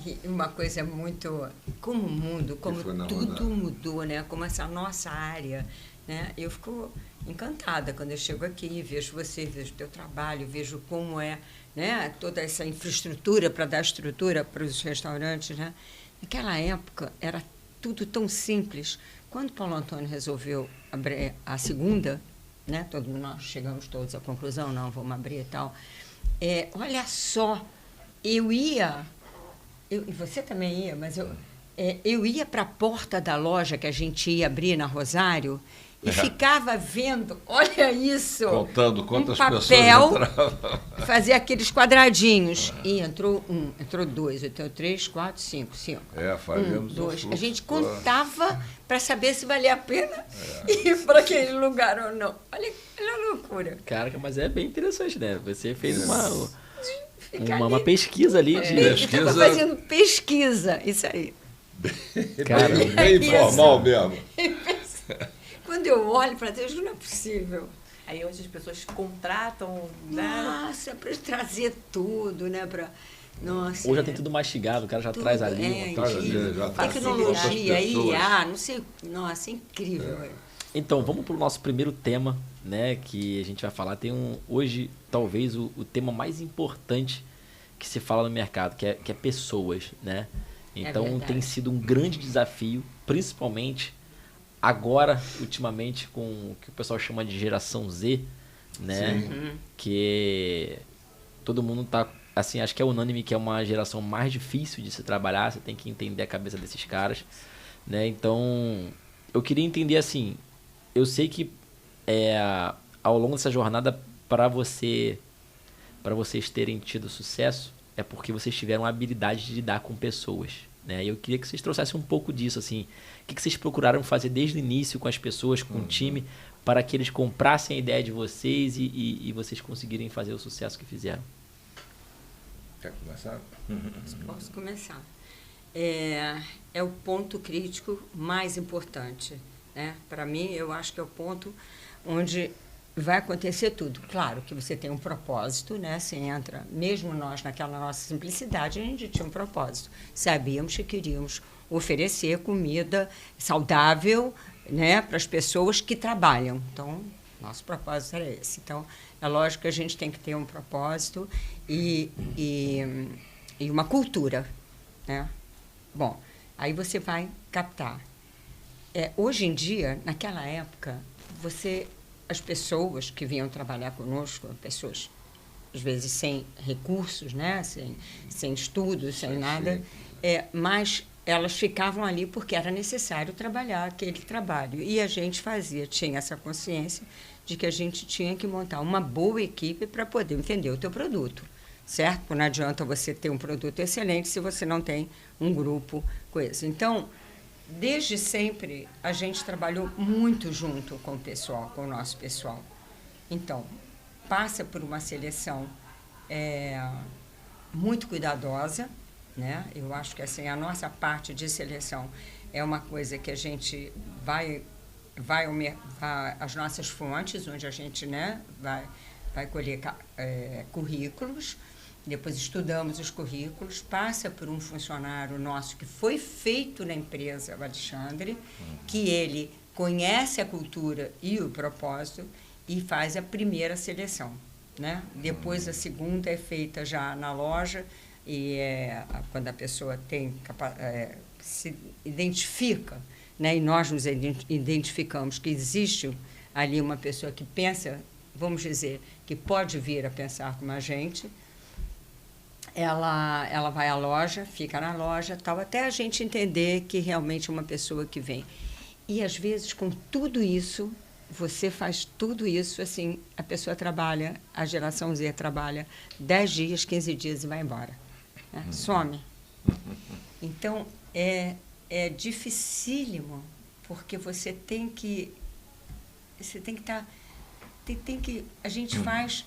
E uma coisa muito... Como o mundo, como tudo mudou, né? Como essa nossa área, né? Eu fico encantada quando eu chego aqui, vejo você, vejo o teu trabalho, vejo como é, né? Toda essa infraestrutura para dar estrutura para os restaurantes, né? Naquela época era tudo tão simples. Quando Paulo Antônio resolveu abrir a segunda, né? Nós chegamos todos à conclusão, não, vamos abrir e tal. Olha só, eu ia... e você também ia, mas eu ia para a porta da loja que a gente ia abrir na Rosário e ficava vendo, olha isso, contando quantas papel, pessoas entravam. Fazia aqueles quadradinhos. E entrou 1, entrou 2, entrou 3, 4, 5. Fazíamos 1, 2. A gente contava para saber se valia a pena ir para aquele lugar ou não. Olha a loucura. Caraca, mas é bem interessante, né? Você fez uma pesquisa ali. Estava fazendo pesquisa, isso aí. Cara, bem informal mesmo. Quando eu olho para Deus, não é possível. Aí hoje as pessoas contratam, né? Nossa, para trazer tudo, né? Nossa. Hoje já tem tudo mastigado, o cara já traz ali. Tecnologia, IA, não sei. Nossa, incrível. Então, vamos para o nosso primeiro tema, né? Que a gente vai falar. Tem hoje, talvez, o tema mais importante que se fala no mercado, que é pessoas, né? Então, tem sido um grande desafio, principalmente agora, ultimamente, com o que o pessoal chama de geração Z, né? Que todo mundo tá, assim, acho que é unânime que é uma geração mais difícil de se trabalhar, você tem que entender a cabeça desses caras, né? Então, eu queria entender, assim, eu sei que ao longo dessa jornada, para vocês terem tido sucesso, é porque vocês tiveram a habilidade de lidar com pessoas, né? E eu queria que vocês trouxessem um pouco disso, assim, o que vocês procuraram fazer desde o início com as pessoas, com o time, para que eles comprassem a ideia de vocês e vocês conseguirem fazer o sucesso que fizeram? Quer começar? Posso começar. É o ponto crítico mais importante, né? Para mim, eu acho que é o ponto onde vai acontecer tudo. Claro que você tem um propósito, né? Você entra, mesmo nós, naquela nossa simplicidade, a gente tinha um propósito. Sabíamos que queríamos oferecer comida saudável, né, para as pessoas que trabalham. Então, nosso propósito era esse. Então, é lógico que a gente tem que ter um propósito e uma cultura, né? Bom, aí você vai captar. Hoje em dia, naquela época, as pessoas que vinham trabalhar conosco, pessoas, às vezes, sem recursos, né? sem estudos, sem nada, mas elas ficavam ali porque era necessário trabalhar aquele trabalho. E a gente tinha essa consciência de que a gente tinha que montar uma boa equipe para poder entender o teu produto, certo? Porque não adianta você ter um produto excelente se você não tem um grupo com isso. Então, desde sempre, a gente trabalhou muito junto com o pessoal, com o nosso pessoal. Então, passa por uma seleção muito cuidadosa, né? Eu acho que assim, a nossa parte de seleção é uma coisa que a gente vai às nossas fontes, onde a gente, né, vai colher currículos, depois estudamos os currículos, passa por um funcionário nosso que foi feito na empresa, o Alexandre, que ele conhece a cultura e o propósito e faz a primeira seleção, né? Depois a segunda é feita já na loja e quando a pessoa se identifica, né? E nós nos identificamos que existe ali uma pessoa que pensa, vamos dizer, que pode vir a pensar como a gente. Ela vai à loja, fica na loja, tal, até a gente entender que realmente é uma pessoa que vem. E, às vezes, com tudo isso, você faz tudo isso, assim, a pessoa trabalha, a geração Z trabalha 10 dias, 15 dias e vai embora. Né? Some. Então, é dificílimo, porque você tem que estar... a gente faz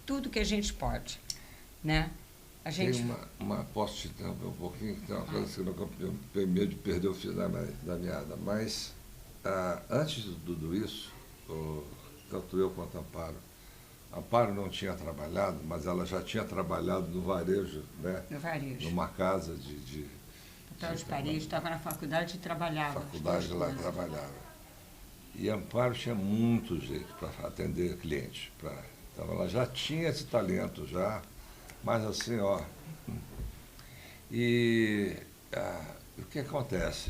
tudo que a gente pode, né? A gente... Posso te interromper um pouquinho? Tem uma coisa que eu tenho medo de perder o fio da meada, mas antes de tudo isso, tanto eu quanto a Amparo não tinha trabalhado, mas ela já tinha trabalhado no varejo, né? No varejo. Numa casa de Paris, estava na faculdade e trabalhava. Faculdade lá trabalhava. E a Amparo tinha muito jeito para atender clientes. Então ela já tinha esse talento já. Mas assim, ó, e o que acontece?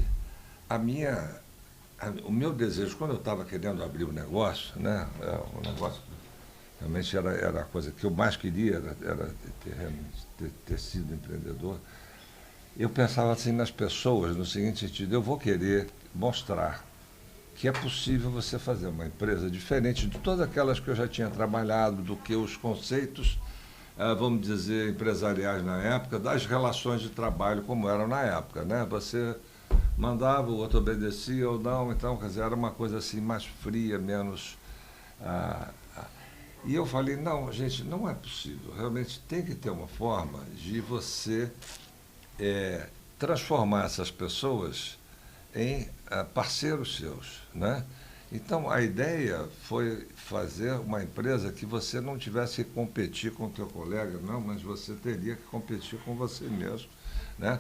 O meu desejo, quando eu estava querendo abrir o negócio, né, o negócio realmente era a coisa que eu mais queria, era ter sido empreendedor, eu pensava assim nas pessoas, no seguinte sentido, eu vou querer mostrar que é possível você fazer uma empresa diferente de todas aquelas que eu já tinha trabalhado, do que os conceitos, vamos dizer, empresariais na época, das relações de trabalho como eram na época, né? Você mandava, o outro obedecia ou não, então, quer dizer, era uma coisa assim mais fria, menos... E eu falei, não, gente, não é possível, realmente tem que ter uma forma de você transformar essas pessoas em parceiros seus, né? Então, a ideia foi fazer uma empresa que você não tivesse que competir com o teu colega, não, mas você teria que competir com você mesmo, né?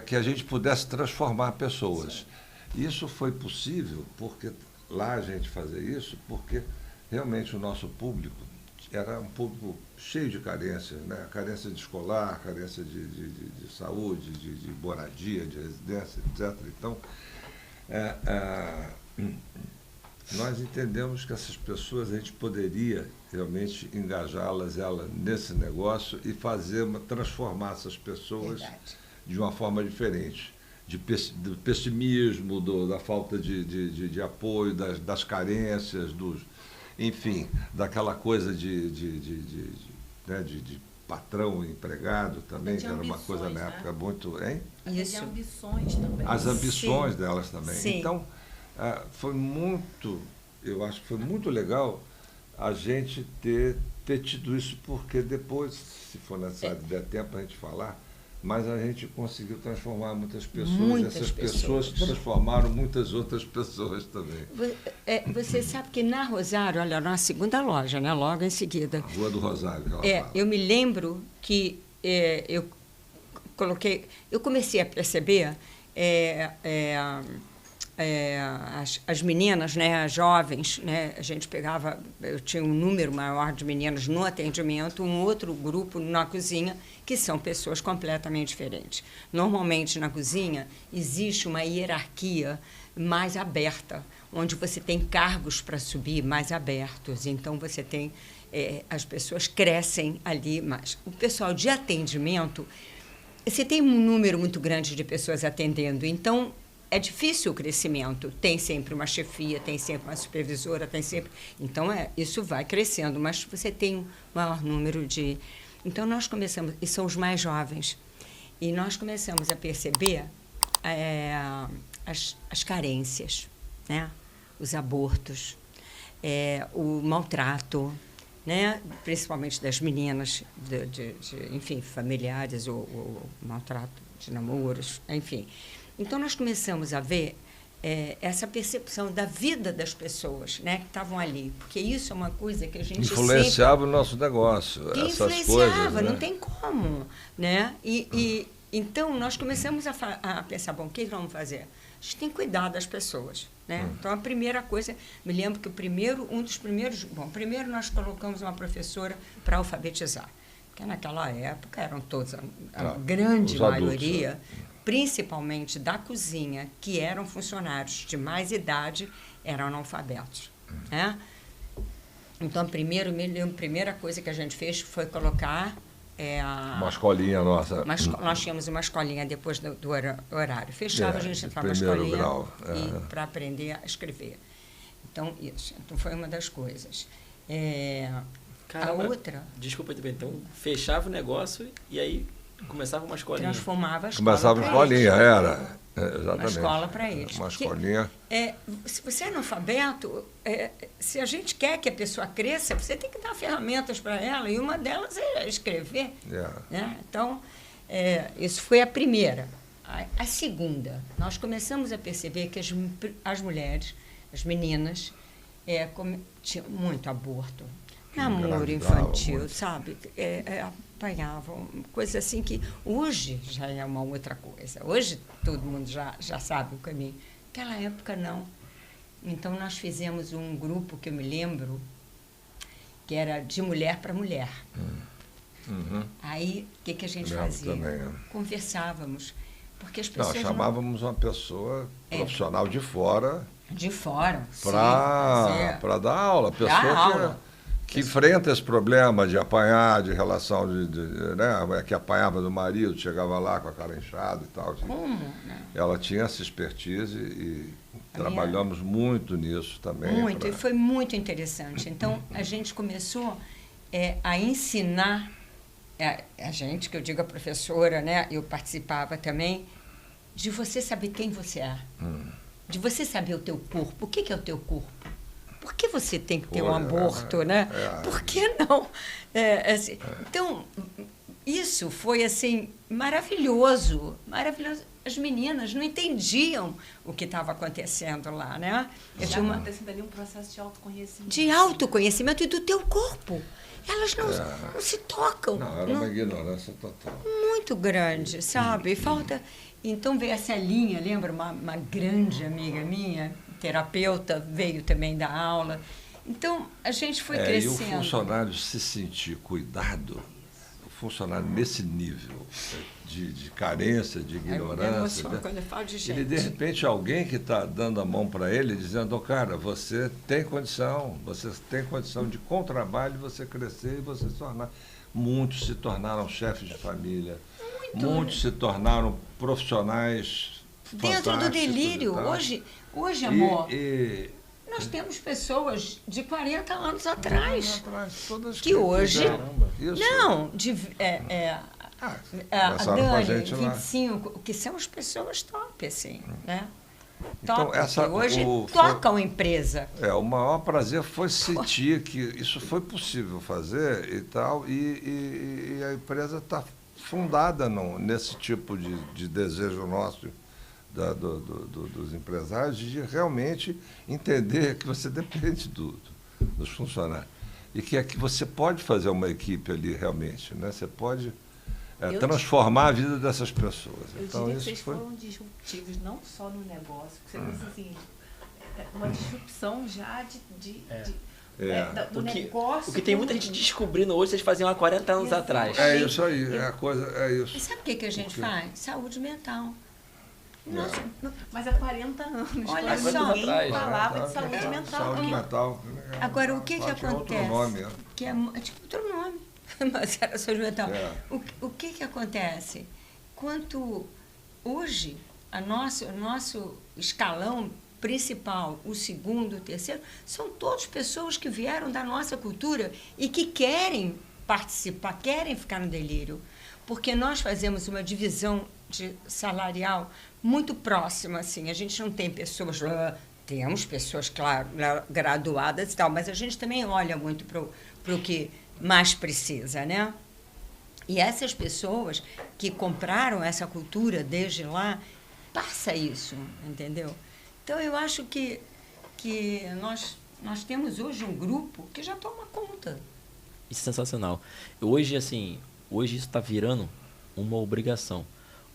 Que a gente pudesse transformar pessoas. Isso foi possível porque lá a gente fazia isso, porque realmente o nosso público era um público cheio de carências, né? Carência de escolar, carência de saúde, de moradia, de residência, etc. Então, nós entendemos que essas pessoas, a gente poderia realmente engajá-las nesse negócio e transformar essas pessoas de uma forma diferente. Do pessimismo, da falta de apoio, das carências, enfim, daquela coisa de patrão e empregado também, que era uma coisa na época muito... Hein? As ambições também. As ambições Sim. delas também. Sim. Então, eu acho que foi muito legal a gente ter tido isso, porque depois, se for necessário, der tempo a gente falar, mas a gente conseguiu transformar muitas pessoas, e essas pessoas transformaram muitas outras pessoas também. Você sabe que na Rosário, olha, na segunda loja, né, logo em seguida. A Rua do Rosário, que ela fala. Eu me lembro que eu comecei a perceber as meninas, né, as jovens, né, a gente pegava, eu tinha um número maior de meninas no atendimento, um outro grupo na cozinha, que são pessoas completamente diferentes. Normalmente, na cozinha, existe uma hierarquia mais aberta, onde você tem cargos para subir mais abertos. Então, você tem... as pessoas crescem ali mais. O pessoal de atendimento, você tem um número muito grande de pessoas atendendo, então... É difícil o crescimento, tem sempre uma chefia, tem sempre uma supervisora, tem sempre... Então, isso vai crescendo, mas você tem um maior número de... Então, nós começamos, e são os mais jovens, e nós começamos a perceber as carências, né? Os abortos, o maltrato, né? Principalmente das meninas, enfim, familiares, o maltrato de namoros, enfim... Então, nós começamos a ver essa percepção da vida das pessoas, né, que estavam ali. Porque isso é uma coisa que a gente influenciava o nosso negócio, essas coisas. Né? Não tem como. Né? Então, nós começamos a pensar, bom, o que vamos fazer? A gente tem que cuidar das pessoas. Né? Então, a primeira coisa... Me lembro que primeiro nós colocamos uma professora para alfabetizar. Porque naquela época eram todos, a grande maioria... Adultos, né? Principalmente da cozinha, que eram funcionários de mais idade, eram analfabetos. Né? Então, a primeira coisa que a gente fez foi colocar... uma escolinha nossa. Nós tínhamos uma escolinha depois do horário. Fechava, a gente entrava na escolinha para aprender a escrever. Então, isso. Então, foi uma das coisas. Caramba, a outra... Desculpa, então, fechava o negócio e aí... Começava uma escolinha. Transformava a escola. Começava uma escolinha, exatamente. Uma escola para eles. Uma escolinha. Se você é analfabeto, se a gente quer que a pessoa cresça, você tem que dar ferramentas para ela, e uma delas é escrever. Né? Então, isso foi a primeira. A segunda, nós começamos a perceber que as mulheres, as meninas, tinham muito aborto. Namoro infantil, muito. Sabe? Apanhavam, coisa assim que hoje já é uma outra coisa. Hoje todo mundo já sabe o caminho. Naquela época, não. Então, nós fizemos um grupo que eu me lembro, que era de mulher para mulher. Aí, o que a gente fazia? Também, Conversávamos. Porque as pessoas chamávamos uma pessoa profissional de fora. De fora, para dar aula. Pessoa que enfrenta esse problema de apanhar, de relação né, que apanhava do marido, chegava lá com a cara inchada e tal. Como? Né? Ela tinha essa expertise e trabalhamos muito nisso também. Muito, e foi muito interessante. Então, a gente começou a ensinar, a gente, que eu digo a professora, né, eu participava também, de você saber quem você é. De você saber o teu corpo. O que é o teu corpo? Por que você tem que ter um aborto, né? Por que não? Assim, então, isso foi, assim, maravilhoso. Maravilhoso. As meninas não entendiam o que estava acontecendo lá, né? Está acontecendo ali um processo de autoconhecimento. De autoconhecimento e do teu corpo. Elas não se tocam. Não, era uma ignorância total. Muito grande, sabe? Falta... Então veio essa linha, lembra? Uma grande amiga minha, terapeuta, veio também dar aula. Então, a gente foi crescendo. E o funcionário se sentir cuidado, o funcionário nesse nível de carência, de ignorância, né? Quando eu falo de gente. Ele, de repente, alguém que está dando a mão para ele, dizendo, cara, você tem condição de, com trabalho, você crescer e você se tornar. Muitos se tornaram chefes de família, muitos se tornaram profissionais dentro do delírio. Hoje, amor, nós temos pessoas de 40 anos atrás que hoje... Não, a Dani, 25, que são as pessoas top, assim, né? Top, então, hoje tocam a empresa. O maior prazer foi sentir que isso foi possível fazer e tal, e a empresa está fundada nesse tipo de desejo nosso dos empresários, de realmente entender que você depende dos funcionários. E que você pode fazer uma equipe ali realmente, né? Você pode transformar a vida dessas pessoas. Então, diria que vocês foram disruptivos, não só no negócio, porque você disse assim, uma disrupção já do negócio. O que tem muita gente descobrindo hoje, vocês faziam há 40 anos atrás. É isso aí, isso. E sabe o que a gente faz? Saúde mental. Nossa, mas há 40 anos, olha só, ninguém falava de saúde mental. Saúde mental. Agora, o que acontece? Outro nome, que é tipo outro nome, mas era saúde mental. O que acontece? Quanto hoje, o nosso escalão principal, o segundo, o terceiro, são todas pessoas que vieram da nossa cultura e que querem participar, querem ficar no delírio. Porque nós fazemos uma divisão salarial muito próxima, assim. A gente não tem pessoas... Temos pessoas, claro, graduadas e tal, mas a gente também olha muito para o que mais precisa, né? E essas pessoas que compraram essa cultura desde lá, passa isso, entendeu? Então, eu acho que nós temos hoje um grupo que já toma conta. Isso é sensacional. Hoje isso está virando uma obrigação.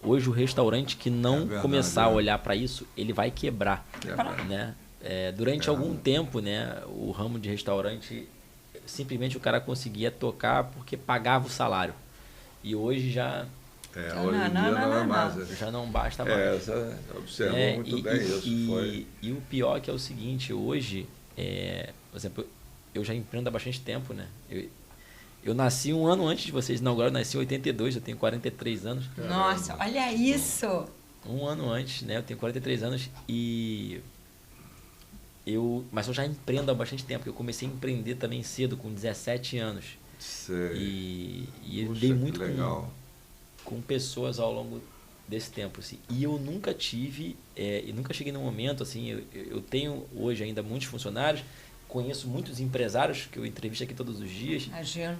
Hoje, o restaurante que não começar a olhar para isso, ele vai quebrar. Né? Durante algum tempo, né, o ramo de restaurante, simplesmente o cara conseguia tocar porque pagava o salário. E hoje já... hoje em dia não é mais. Já não basta mais. Observou muito bem isso. E o pior que é o seguinte, hoje, por exemplo, eu já empreendo há bastante tempo, né? Eu nasci um ano antes de vocês. Não, agora eu nasci em 82, eu tenho 43 anos. Nossa, olha isso! Um ano antes, né? Eu tenho 43 anos mas eu já empreendo há bastante tempo. Eu comecei a empreender também cedo, com 17 anos. Sei. E eu lidei muito com pessoas ao longo desse tempo. Assim. E eu nunca tive, e nunca cheguei num momento, assim, eu tenho hoje ainda muitos funcionários, conheço muitos empresários que eu entrevisto aqui todos os dias. Imagino.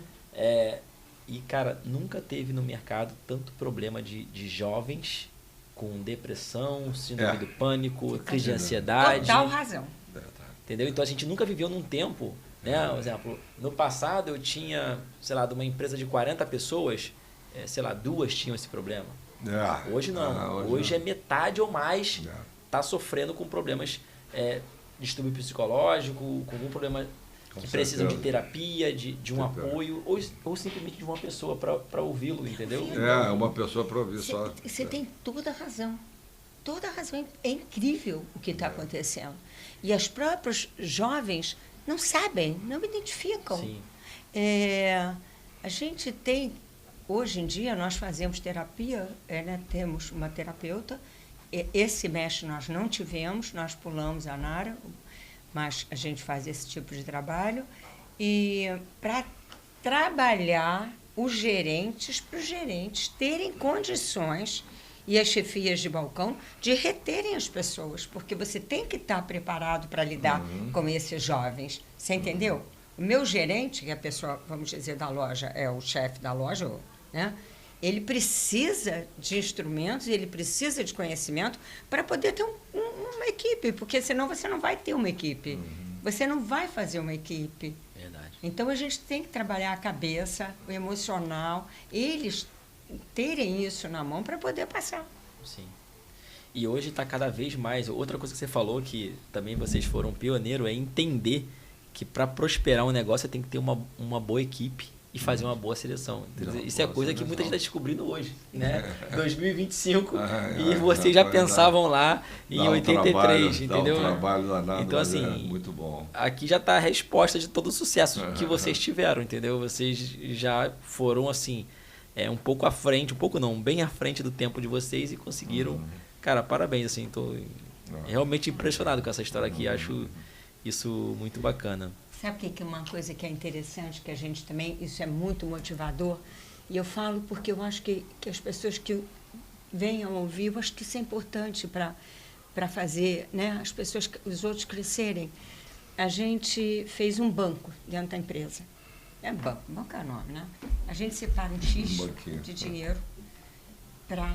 E, cara, nunca teve no mercado tanto problema de jovens com depressão, síndrome do pânico, crise de ansiedade. Total razão. Entendeu? Então, a gente nunca viveu num tempo, né? Por exemplo, no passado eu tinha, sei lá, de uma empresa de 40 pessoas, sei lá, 2 tinham esse problema. Hoje não. Hoje é metade ou mais está sofrendo com problemas distúrbio psicológico, com algum problema que precisam de terapia, de um apoio, ou simplesmente de uma pessoa para ouvi-lo, entendeu? Uma pessoa para ouvir só. Você tem toda a razão. Toda a razão. É incrível o que está acontecendo. E as próprias jovens não sabem, não identificam. Sim. A gente tem, hoje em dia, nós fazemos terapia, né? Temos uma terapeuta. Esse semestre nós não tivemos, nós pulamos a Nara, mas a gente faz esse tipo de trabalho. E para trabalhar os gerentes, para os gerentes terem condições, e as chefias de balcão, de reterem as pessoas, porque você tem que estar preparado para lidar com esses jovens. Você entendeu? O meu gerente, que é a pessoa, vamos dizer, da loja, é o chefe da loja, né? Ele precisa de instrumentos, ele precisa de conhecimento para poder ter uma equipe, porque senão você não vai ter uma equipe. Você não vai fazer uma equipe. Verdade. Então, a gente tem que trabalhar a cabeça, o emocional, eles terem isso na mão para poder passar. Sim. E hoje está cada vez mais... Outra coisa que você falou, que também vocês foram pioneiros, é entender que para prosperar um negócio você tem que ter uma boa equipe e fazer uma boa seleção. Isso é coisa que muita gente está descobrindo hoje, né? 2025. E vocês já pensavam lá em 83, entendeu? Dá um trabalho danado, então, assim, muito bom. Aqui já está a resposta de todo o sucesso que vocês tiveram, entendeu? Vocês já foram, assim, um pouco à frente, um pouco não, bem à frente do tempo de vocês e conseguiram... Cara, parabéns, assim, estou realmente impressionado com essa história aqui, acho isso muito bacana. Sabe o que é uma coisa que é interessante, que a gente também, isso é muito motivador, e eu falo porque eu acho que as pessoas que venham ouvir, eu acho que isso é importante para fazer, né, as pessoas, os outros crescerem. A gente fez um banco dentro da empresa. Banco é o nome, né? A gente separa um X de dinheiro para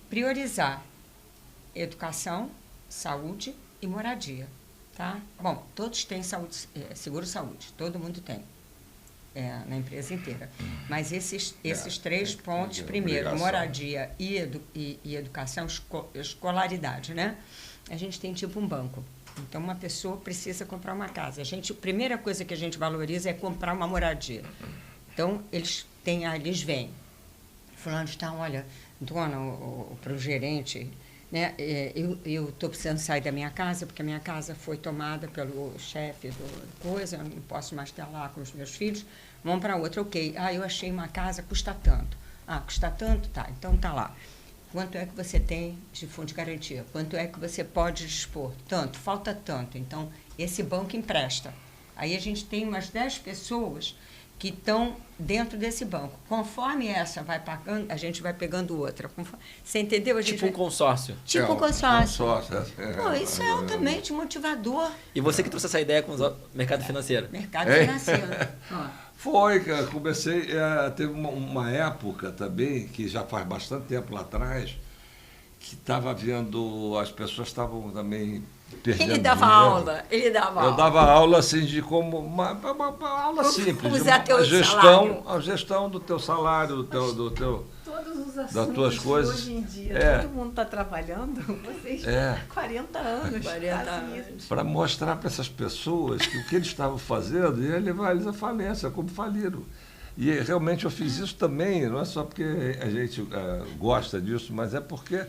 priorizar educação, saúde e moradia. Tá? Bom, todos têm seguro-saúde, todo mundo tem, na empresa inteira. Mas esses 3 pontos, primeiro, obrigação. Moradia e educação, escolaridade, né? A gente tem tipo um banco. Então, uma pessoa precisa comprar uma casa. A primeira coisa que a gente valoriza é comprar uma moradia. Então, eles vêm. Fulano está, olha, dona, para o gerente... Né? Eu estou precisando sair da minha casa, porque a minha casa foi tomada pelo chefe do coisa, eu não posso mais estar lá com os meus filhos, vamos para outra, ok. Eu achei uma casa, custa tanto. Custa tanto? Tá, então tá lá. Quanto é que você tem de fundo de garantia? Quanto é que você pode dispor? Tanto, falta tanto. Então, esse banco empresta. Aí a gente tem umas 10 pessoas que estão dentro desse banco. Conforme essa vai pagando, a gente vai pegando outra. Você entendeu? Tipo um consórcio. Tipo um consórcio. Isso é altamente motivador. E você que trouxe essa ideia com o mercado financeiro? Mercado financeiro. Foi, cara. Comecei... teve uma época também, que já faz bastante tempo lá atrás, que estava vendo... As pessoas estavam também... Ele dava aula. Eu dava aula assim de como uma aula simples, a gestão do teu salário, do teu todos os assuntos das tuas coisas. Hoje em dia, todo mundo está trabalhando, vocês 40 anos. Para mostrar para essas pessoas que o que eles estavam fazendo ia levar eles à falência, como faliram. E realmente eu fiz isso também, não é só porque a gente gosta disso, mas é porque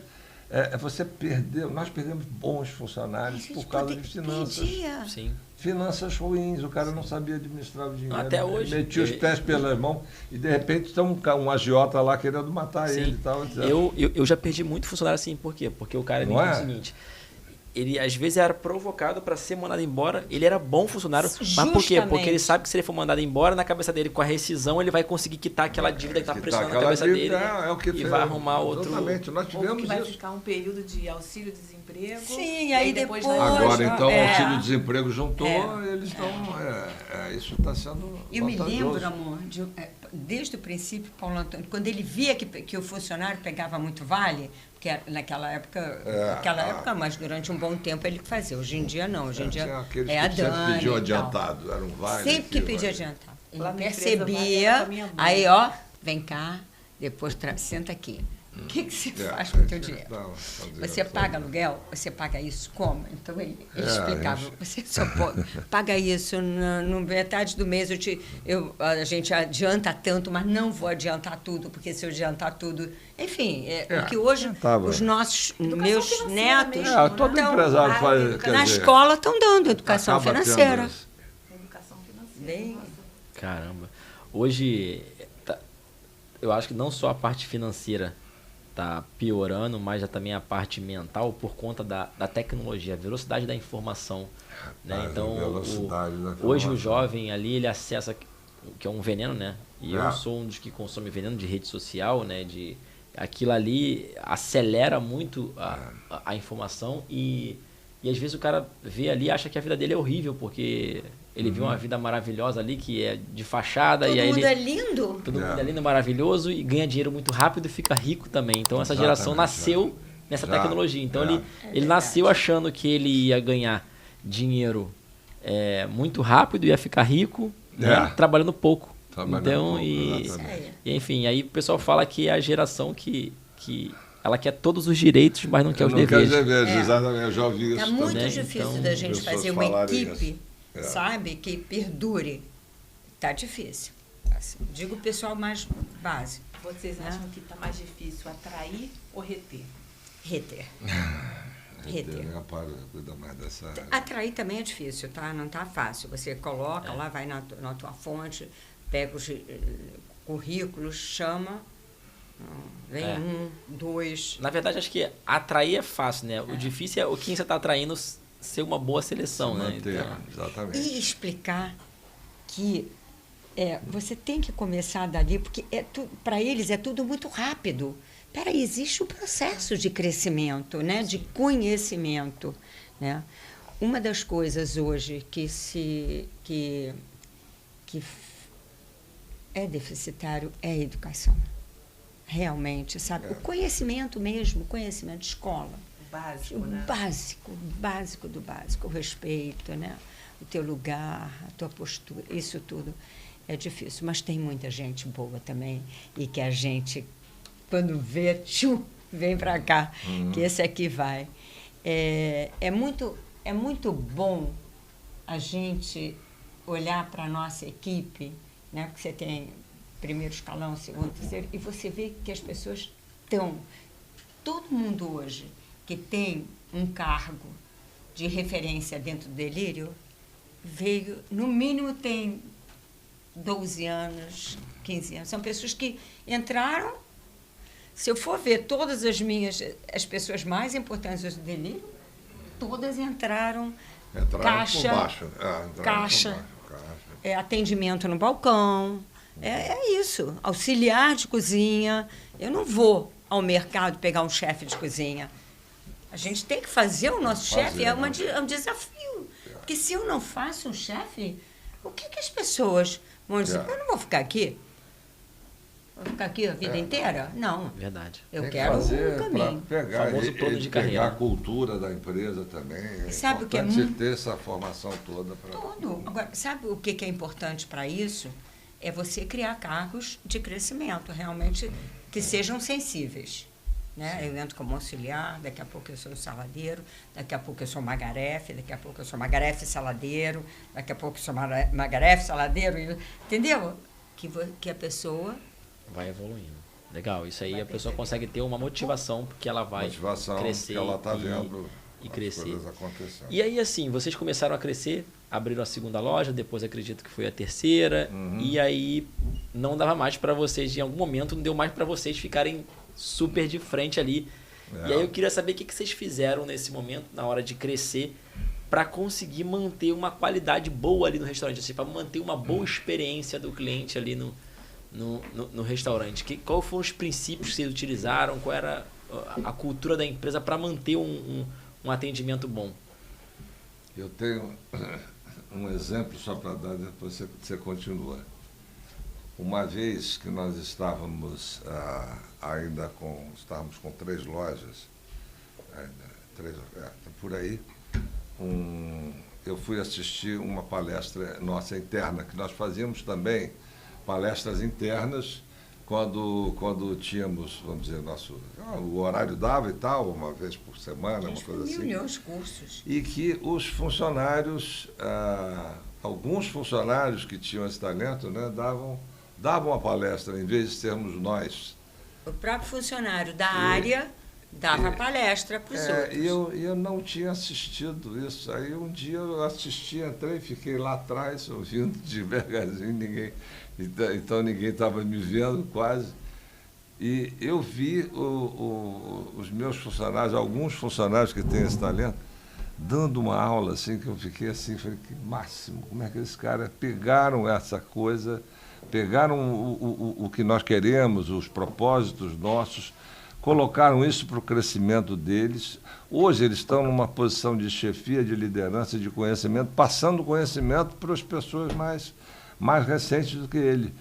nós perdemos bons funcionários por causa de finanças. Sim. Finanças ruins, o cara não sabia administrar o dinheiro. Até hoje. Metia os pés pelas mãos e de repente está um agiota lá querendo matar ele e tal. Eu já perdi muito funcionário assim, por quê? Porque o cara é o seguinte. Ele às vezes era provocado para ser mandado embora. Ele era bom funcionário, mas por quê? Porque ele sabe que se ele for mandado embora, na cabeça dele, com a rescisão, ele vai conseguir quitar aquela dívida que está pressionando a cabeça dele e vai arrumar outro... Exatamente, nós tivemos que vai ficar um período de auxílio-desemprego. Sim, aí depois... Agora, então, o auxílio-desemprego juntou, eles estão... isso está sendo Eu me lembro, amor, desde o princípio, Paulo Antônio, quando ele via que o funcionário pegava muito vale... que naquela época, mas durante um bom tempo ele fazia. Hoje em dia não, hoje em dia a Dani. Sempre pediu adiantado, era um vale. Sempre que pedia adiantado. Ele percebia, aí vem cá, depois senta aqui. O que você faz com o teu dinheiro? Você paga aluguel? Você paga isso como? Então, ele explicava. Você só pode... Paga isso na metade do mês. A gente adianta tanto, mas não vou adiantar tudo, porque se eu adiantar tudo... Enfim, o que hoje os nossos, meus netos... todo empresário faz... Na escola estão dando educação financeira. Educação financeira. Caramba. Hoje, eu acho que não só a parte financeira está piorando, mas já também a parte mental por conta da tecnologia, a velocidade da informação. Né? Então, hoje o jovem ali, ele acessa, que é um veneno, né? E eu sou um dos que consome veneno de rede social, né? Aquilo ali acelera muito a informação e às vezes o cara vê ali e acha que a vida dele é horrível, porque ele viu uma vida maravilhosa ali, que é de fachada. Todo e aí mundo é lindo. Todo mundo é lindo, maravilhoso, e ganha dinheiro muito rápido e fica rico também. Então essa geração nasceu nessa tecnologia. Então ele nasceu achando que ele ia ganhar dinheiro muito rápido, ia ficar rico, né, trabalhando pouco. Enfim, aí o pessoal fala que é a geração que ela quer todos os direitos, mas não quer os deveres. Exatamente, eu já ouvi isso. É muito difícil da gente fazer uma equipe, isso. sabe, que perdure. Tá difícil. Assim, digo o pessoal mais básico. Vocês acham que está mais difícil atrair ou reter? Reter. Cuida mais dessa... Atrair também é difícil, tá? Não tá fácil. Você coloca lá, vai na tua fonte, pega os currículos, chama, vem 2... Na verdade, acho que atrair é fácil, né? O difícil é quem você está atraindo ser uma boa seleção, né? Então, exatamente. E explicar que você tem que começar dali, porque para eles é tudo muito rápido. Peraí, existe um processo de crescimento, né? De conhecimento, né? Uma das coisas hoje que é deficitário é a educação. Realmente, sabe? O conhecimento mesmo, o conhecimento de escola. O básico, né? O básico do básico, o respeito, né? O teu lugar, a tua postura, isso tudo é difícil. Mas tem muita gente boa também e que a gente, quando vê, vem para cá, que esse aqui vai. É muito bom a gente olhar para a nossa equipe, né? Porque você tem primeiro escalão, segundo, terceiro, e você vê que as pessoas estão... Todo mundo hoje que tem um cargo de referência dentro do Delírio veio, no mínimo, tem 12 anos, 15 anos. São pessoas que entraram... Se eu for ver todas as pessoas mais importantes do Delírio, todas entraram caixa, por baixo. Atendimento no balcão, é isso, auxiliar de cozinha. Eu não vou ao mercado pegar um chefe de cozinha. A gente tem que fazer o nosso chefe, é um desafio. Porque se eu não faço um chefe, o que as pessoas vão dizer? Eu não vou ficar aqui. Vou ficar aqui a vida inteira? Não. Verdade. Eu quero um caminho. Pegar, famoso plano de carreira. Pegar a cultura da empresa também. Sabe o que é importante ter essa formação toda. Tudo. Agora, sabe o que é importante para isso? É você criar cargos de crescimento, realmente, que sejam sensíveis. Né? Eu entro como auxiliar, daqui a pouco eu sou saladeiro, daqui a pouco eu sou magarefe, daqui a pouco eu sou magarefe saladeiro, daqui a pouco eu sou magarefe saladeiro, entendeu? Que a pessoa... vai evoluindo. Legal, isso aí a pessoa consegue ter uma motivação, porque ela vai crescer, ela está vendo e crescer. E aí, assim, vocês começaram a crescer, abriram a segunda loja, depois acredito que foi a terceira, e aí não dava mais para vocês, em algum momento não deu mais para vocês ficarem super de frente ali. E aí eu queria saber o que vocês fizeram nesse momento, na hora de crescer, para conseguir manter uma qualidade boa ali no restaurante, assim, para manter uma boa experiência do cliente ali no restaurante. Qual foram os princípios que vocês utilizaram? Qual era a cultura da empresa para manter um atendimento bom? Eu tenho um exemplo só para dar, depois você continua. Uma vez que nós estávamos estávamos com 3 lojas, por aí, eu fui assistir uma palestra nossa interna, que nós fazíamos também palestras internas quando tínhamos, vamos dizer, o horário dava e tal, uma vez por semana, uma coisa assim. Milhões de cursos. E que os funcionários, alguns funcionários que tinham esse talento, né, davam a palestra, em vez de sermos nós. O próprio funcionário da área dava palestra para os outros. E eu não tinha assistido isso. Aí um dia eu assisti, entrei, fiquei lá atrás, ouvindo devagarzinho, então ninguém estava me vendo quase. E eu vi os meus funcionários, alguns funcionários que têm esse talento, dando uma aula assim, que eu fiquei assim, falei, que máximo, como é que esses caras pegaram essa coisa, pegaram o que nós queremos, os propósitos nossos, colocaram isso para o crescimento deles. Hoje eles estão numa posição de chefia, de liderança, de conhecimento, passando conhecimento para as pessoas mais recentes do que ele.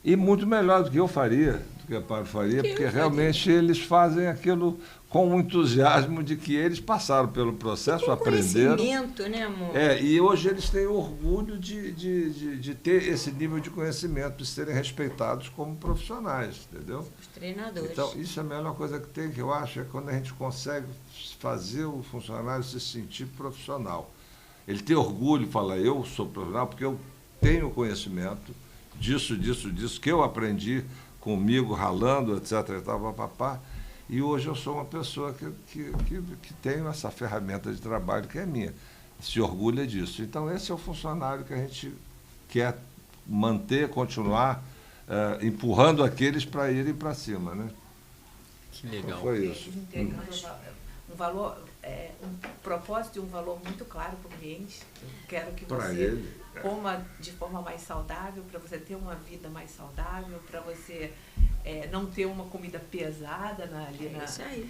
E muito melhor do que eu faria, do que a Amparo faria, porque realmente eles fazem aquilo com o entusiasmo de que eles passaram pelo processo, aprenderam. Conhecimento, né, amor? E hoje eles têm orgulho de ter esse nível de conhecimento, de serem respeitados como profissionais, entendeu? Os treinadores. Então, isso é a melhor coisa que tem, que eu acho, é quando a gente consegue fazer o funcionário se sentir profissional. Ele tem orgulho, fala, eu sou profissional porque eu tenho conhecimento disso, que eu aprendi comigo, ralando, etc. E hoje eu sou uma pessoa que tenho essa ferramenta de trabalho que é minha. Se orgulha disso. Então, esse é o funcionário que a gente quer manter, continuar empurrando aqueles para irem para cima, né? Que legal. Então, foi isso. Um valor, um propósito e um valor muito claro para o cliente. Eu quero que pra você ele, coma de forma mais saudável, para você ter uma vida mais saudável, para você não ter uma comida pesada ali na... Isso aí.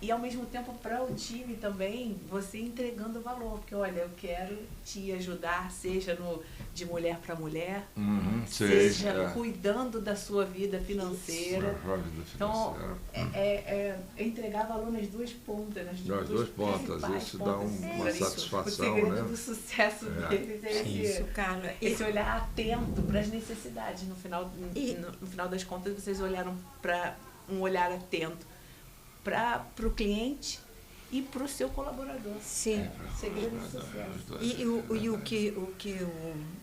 E, ao mesmo tempo, para o time também, você entregando valor. Porque, olha, eu quero te ajudar, seja de mulher para mulher, seja cuidando da sua vida financeira. Então, é entregar valor nas duas pontas. Nas duas pontas. Isso dá uma satisfação, o segredo né? do sucesso deles é Isso, Carla. esse olhar atento para as necessidades. No final das contas, vocês olharam para um olhar atento para o cliente e para o seu colaborador. Sim. Segredo do sucesso.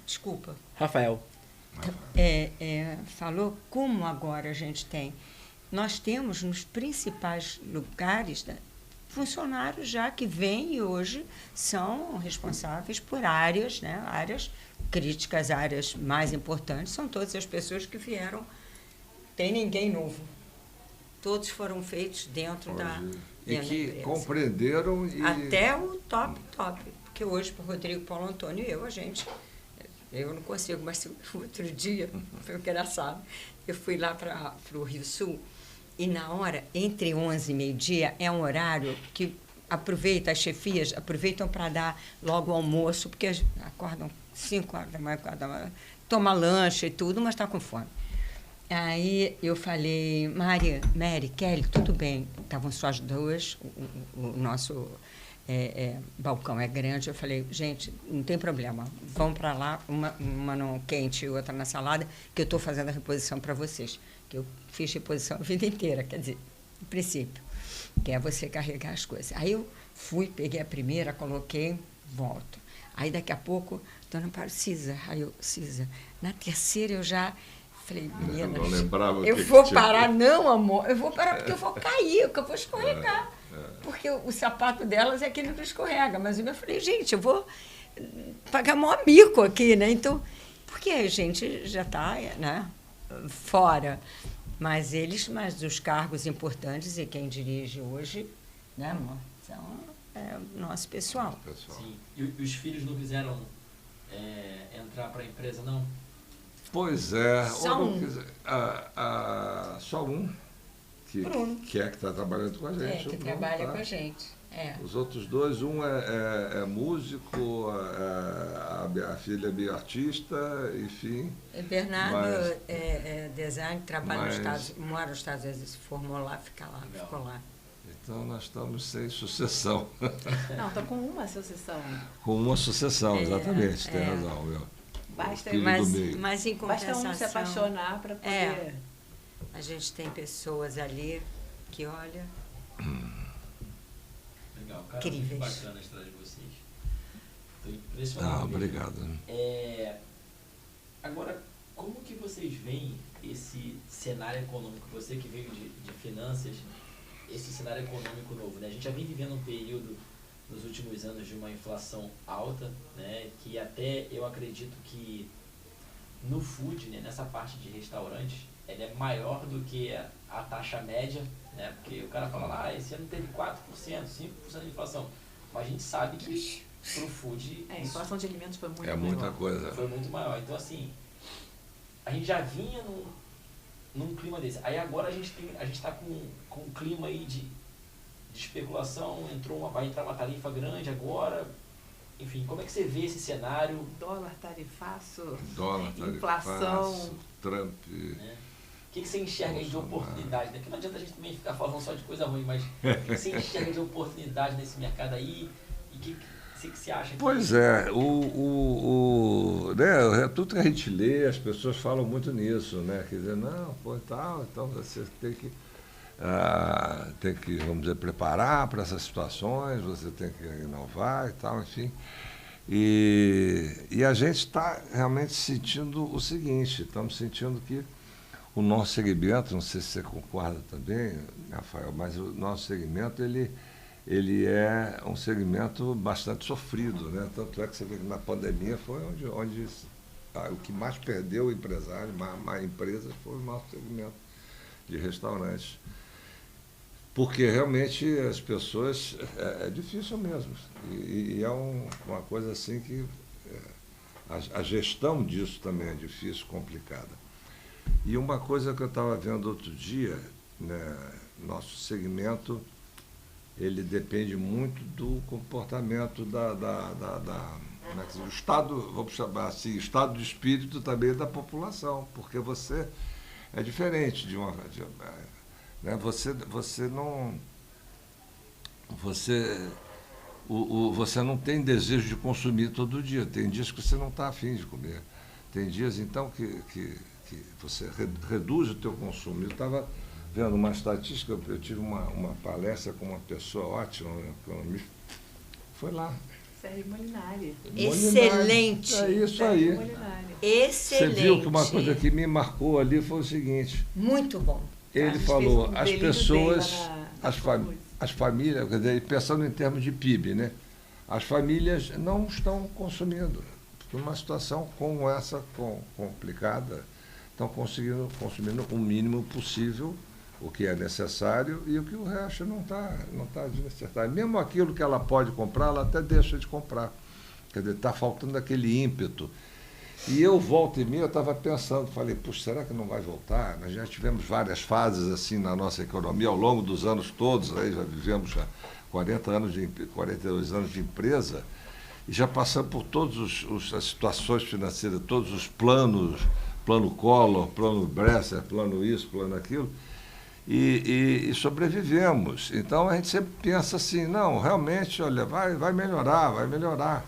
Desculpa. Rafael. Falou como agora a gente tem. Nós temos nos principais lugares, né, funcionários já que vêm e hoje são responsáveis por áreas, né, áreas críticas, áreas mais importantes, são todas as pessoas que vieram. Tem ninguém novo. Todos foram feitos dentro da empresa. Compreenderam até o top. Porque hoje, para o Rodrigo, Paulo Antônio e eu não consigo, mas outro dia, foi engraçado, eu fui lá para o Rio Sul e na hora, entre 11 e meio-dia, é um horário que as chefias aproveitam para dar logo o almoço, porque acordam 5 horas da manhã, 4 da manhã, toma lanche e tudo, mas está com fome. Aí eu falei, Mary, Kelly, tudo bem. Estavam só as duas, o nosso balcão é grande. Eu falei, gente, não tem problema, vão para lá, uma no quente e outra na salada, que eu estou fazendo a reposição para vocês. Que eu fiz reposição a vida inteira, quer dizer, no princípio, que é você carregar as coisas. Aí eu fui, peguei a primeira, coloquei, volto. Aí daqui a pouco, dona Amparo, Aí eu, na terceira eu já... Falei, meninas, eu vou parar, não, amor, eu vou parar porque eu vou cair, porque eu vou escorregar. Porque o sapato delas é aquele que escorrega. Mas eu falei, gente, eu vou pagar maior mico aqui, né? Então, porque a gente já está, né, fora. Mas os cargos importantes e quem dirige hoje, né, amor, são o nosso pessoal. Sim. E os filhos não quiseram entrar para a empresa, não? Pois é. Só um que está trabalhando com a gente. Que trabalha com a gente. Os outros dois, um é músico, a filha é bioartista, enfim. Bernardo é design, mora nos Estados Unidos, se formou lá, ficou lá. Então nós estamos sem sucessão. Não, estou com uma sucessão. Com uma sucessão, exatamente, tem razão, meu. Basta em compensação, um se apaixonar para poder... A gente tem pessoas ali que, olha, legal, cara, incríveis. Muito bacana a história de vocês. Estou impressionado. Obrigado. Agora, como que vocês veem esse cenário econômico? Você que veio de finanças, esse cenário econômico novo, né? A gente já vem vivendo um período nos últimos anos de uma inflação alta, né? Que até eu acredito que no food, né, nessa parte de restaurantes, ela é maior do que a taxa média, né? Porque o cara fala lá, esse ano teve 4%, 5% de inflação. Mas a gente sabe que pro food... A inflação de alimentos foi muito maior. É muita coisa. Foi muito maior. Então, assim, a gente já vinha num clima desse. Aí agora a gente está com um clima aí de especulação, vai entrar uma tarifa grande agora. Enfim, como é que você vê esse cenário? Dólar tarifaço, inflação, Trump... Né? O que você enxerga aí de oportunidade? Né? Porque não adianta a gente também ficar falando só de coisa ruim, mas o que você enxerga de oportunidade nesse mercado aí? E o que você acha? Pois é, né, tudo que a gente lê, as pessoas falam muito nisso, né? Quer dizer, não, então você tem que, vamos dizer, preparar para essas situações, você tem que inovar e tal, enfim. E a gente está realmente sentindo o seguinte, estamos sentindo que o nosso segmento, não sei se você concorda também, Rafael, mas o nosso segmento, ele é um segmento bastante sofrido, né? Tanto é que você vê que na pandemia foi onde o que mais perdeu o empresário, mais empresas, foi o nosso segmento de restaurantes. Porque realmente as pessoas, é difícil mesmo. E é uma coisa assim que a gestão disso também é difícil, complicada. E uma coisa que eu estava vendo outro dia, né, nosso segmento, ele depende muito do comportamento o estado, vamos chamar assim, estado de espírito também da população, porque você é diferente né, você não tem desejo de consumir todo dia, tem dias que você não está afim de comer, tem dias então que você reduz o teu consumo. Eu estava vendo uma estatística, eu tive uma palestra com uma pessoa ótima, um economista, foi lá. Sérgio Molinari. Excelente. É isso aí. Excelente. Você viu que uma coisa que me marcou ali foi o seguinte. Muito bom. Ele falou, as pessoas, as famílias, quer dizer, pensando em termos de PIB, né? As famílias não estão consumindo. Porque uma situação como essa, complicada, estão consumindo o mínimo possível, o que é necessário, e o que o resto não está necessário. Mesmo aquilo que ela pode comprar, ela até deixa de comprar. Quer dizer, está faltando aquele ímpeto. E eu, volta e meia, eu estava pensando, falei, puxa, será que não vai voltar? Nós já tivemos várias fases assim na nossa economia, ao longo dos anos todos, aí já vivemos 42 anos de empresa, e já passamos por todas as situações financeiras, todos os planos, plano Collor, plano Bresser, plano isso, plano aquilo, e sobrevivemos. Então a gente sempre pensa assim, não, realmente, olha, vai melhorar.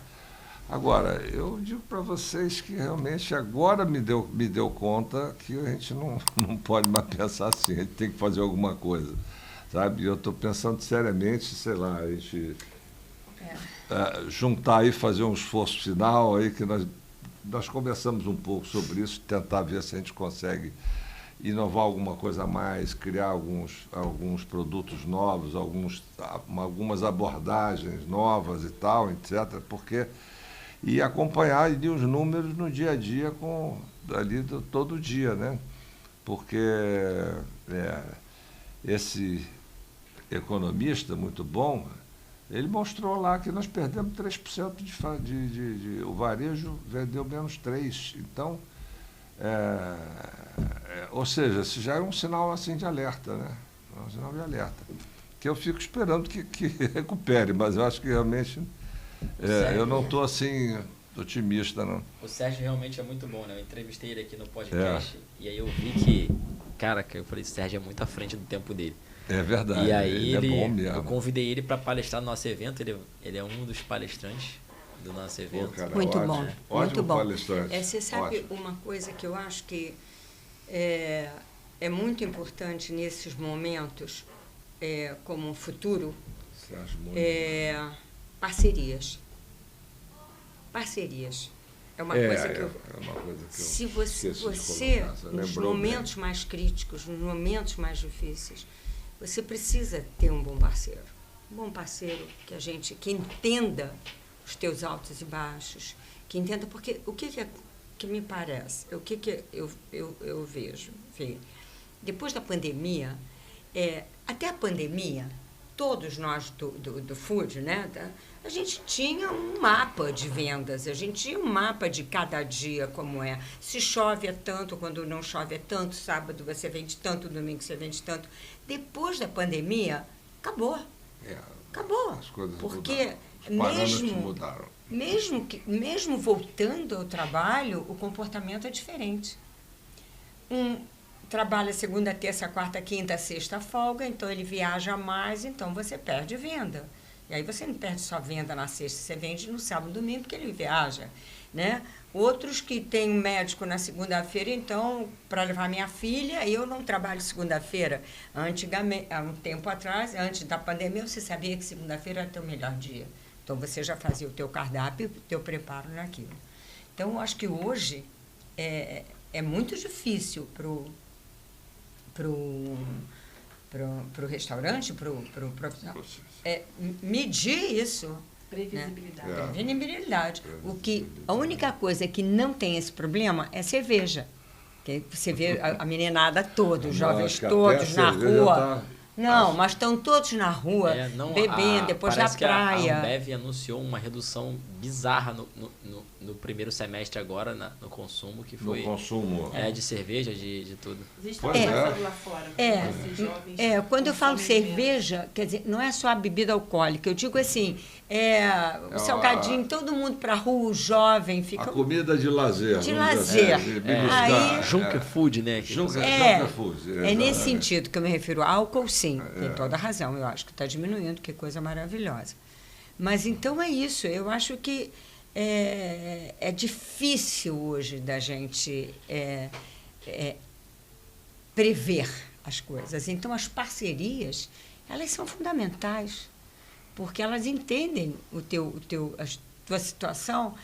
Agora, eu digo para vocês que realmente agora me deu conta que a gente não pode mais pensar assim, a gente tem que fazer alguma coisa, sabe? Eu estou pensando seriamente, sei lá, a gente juntar aí, fazer um esforço final aí, que nós conversamos um pouco sobre isso, tentar ver se a gente consegue inovar alguma coisa a mais, criar alguns produtos novos, algumas abordagens novas e tal, etc., porque... E acompanhar ali os números no dia a dia, todo dia, né? Porque esse economista muito bom, ele mostrou lá que nós perdemos 3% o varejo vendeu menos 3%. Então, ou seja, isso já é um sinal assim de alerta, né? É um sinal de alerta. Que eu fico esperando que recupere, mas eu acho que realmente... eu não estou assim otimista, não. O Sérgio realmente é muito bom, né? Eu entrevistei ele aqui no podcast e aí eu vi que, cara, eu falei, o Sérgio é muito à frente do tempo dele. É verdade. E aí ele é bom mesmo. Eu convidei ele para palestrar no nosso evento, ele é um dos palestrantes do nosso evento. Pô, cara, muito bom, muito bom. Palestrante. Você sabe uma coisa que eu acho que é muito importante nesses momentos, como futuro, parcerias. Parcerias. É uma coisa que eu... Se você nos momentos mais críticos, nos momentos mais difíceis, você precisa ter um bom parceiro. Um bom parceiro que entenda os teus altos e baixos, que entenda, porque o que me parece, o que eu vejo, depois da pandemia, até a pandemia, todos nós do food, né, a gente tinha um mapa de vendas, a gente tinha um mapa de cada dia como é. Se chove é tanto, quando não chove é tanto, sábado você vende tanto, domingo você vende tanto. Depois da pandemia, acabou. Acabou. As coisas porque mudaram. Mesmo voltando ao trabalho, o comportamento é diferente. Trabalha segunda, terça, quarta, quinta, sexta, folga, então ele viaja mais, então você perde venda. E aí você não perde só venda na sexta, você vende no sábado e domingo, porque ele viaja, né? Outros que têm um médico na segunda-feira, então, para levar minha filha, eu não trabalho segunda-feira. Antigamente, há um tempo atrás, antes da pandemia, você sabia que segunda-feira era o teu melhor dia. Então, você já fazia o teu cardápio, o teu preparo naquilo. Então, eu acho que hoje é muito difícil pro restaurante, pro profissional, medir isso. Previsibilidade. Né? Previsibilidade. A única coisa que não tem esse problema é cerveja. Que você vê a meninada toda, os jovens todos na rua. Não, mas estão todos na rua, bebendo, depois na praia. A Ambev anunciou uma redução bizarra no primeiro semestre agora, no consumo, que foi... No consumo. De cerveja, de tudo. Existe lá fora. Quando eu falo cerveja, quer dizer, não é só a bebida alcoólica. Eu digo assim, o salgadinho, todo mundo para a rua, o jovem fica... A comida de lazer. De lazer. Junk food, né? Junk food. É nesse sentido que eu me refiro. Álcool, sim, tem toda a razão. Eu acho que está diminuindo, que coisa maravilhosa. Mas então é isso. Eu acho que é difícil hoje da gente prever as coisas. Então, as parcerias, elas são fundamentais, porque elas entendem a tua situação,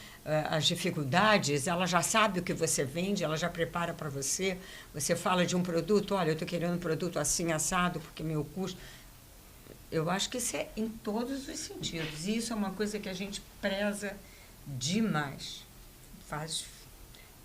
as dificuldades, ela já sabe o que você vende, ela já prepara para você. Você fala de um produto, olha, eu estou querendo um produto assim, assado, porque meu custo... Eu acho que isso é em todos os sentidos. E isso é uma coisa que a gente preza demais.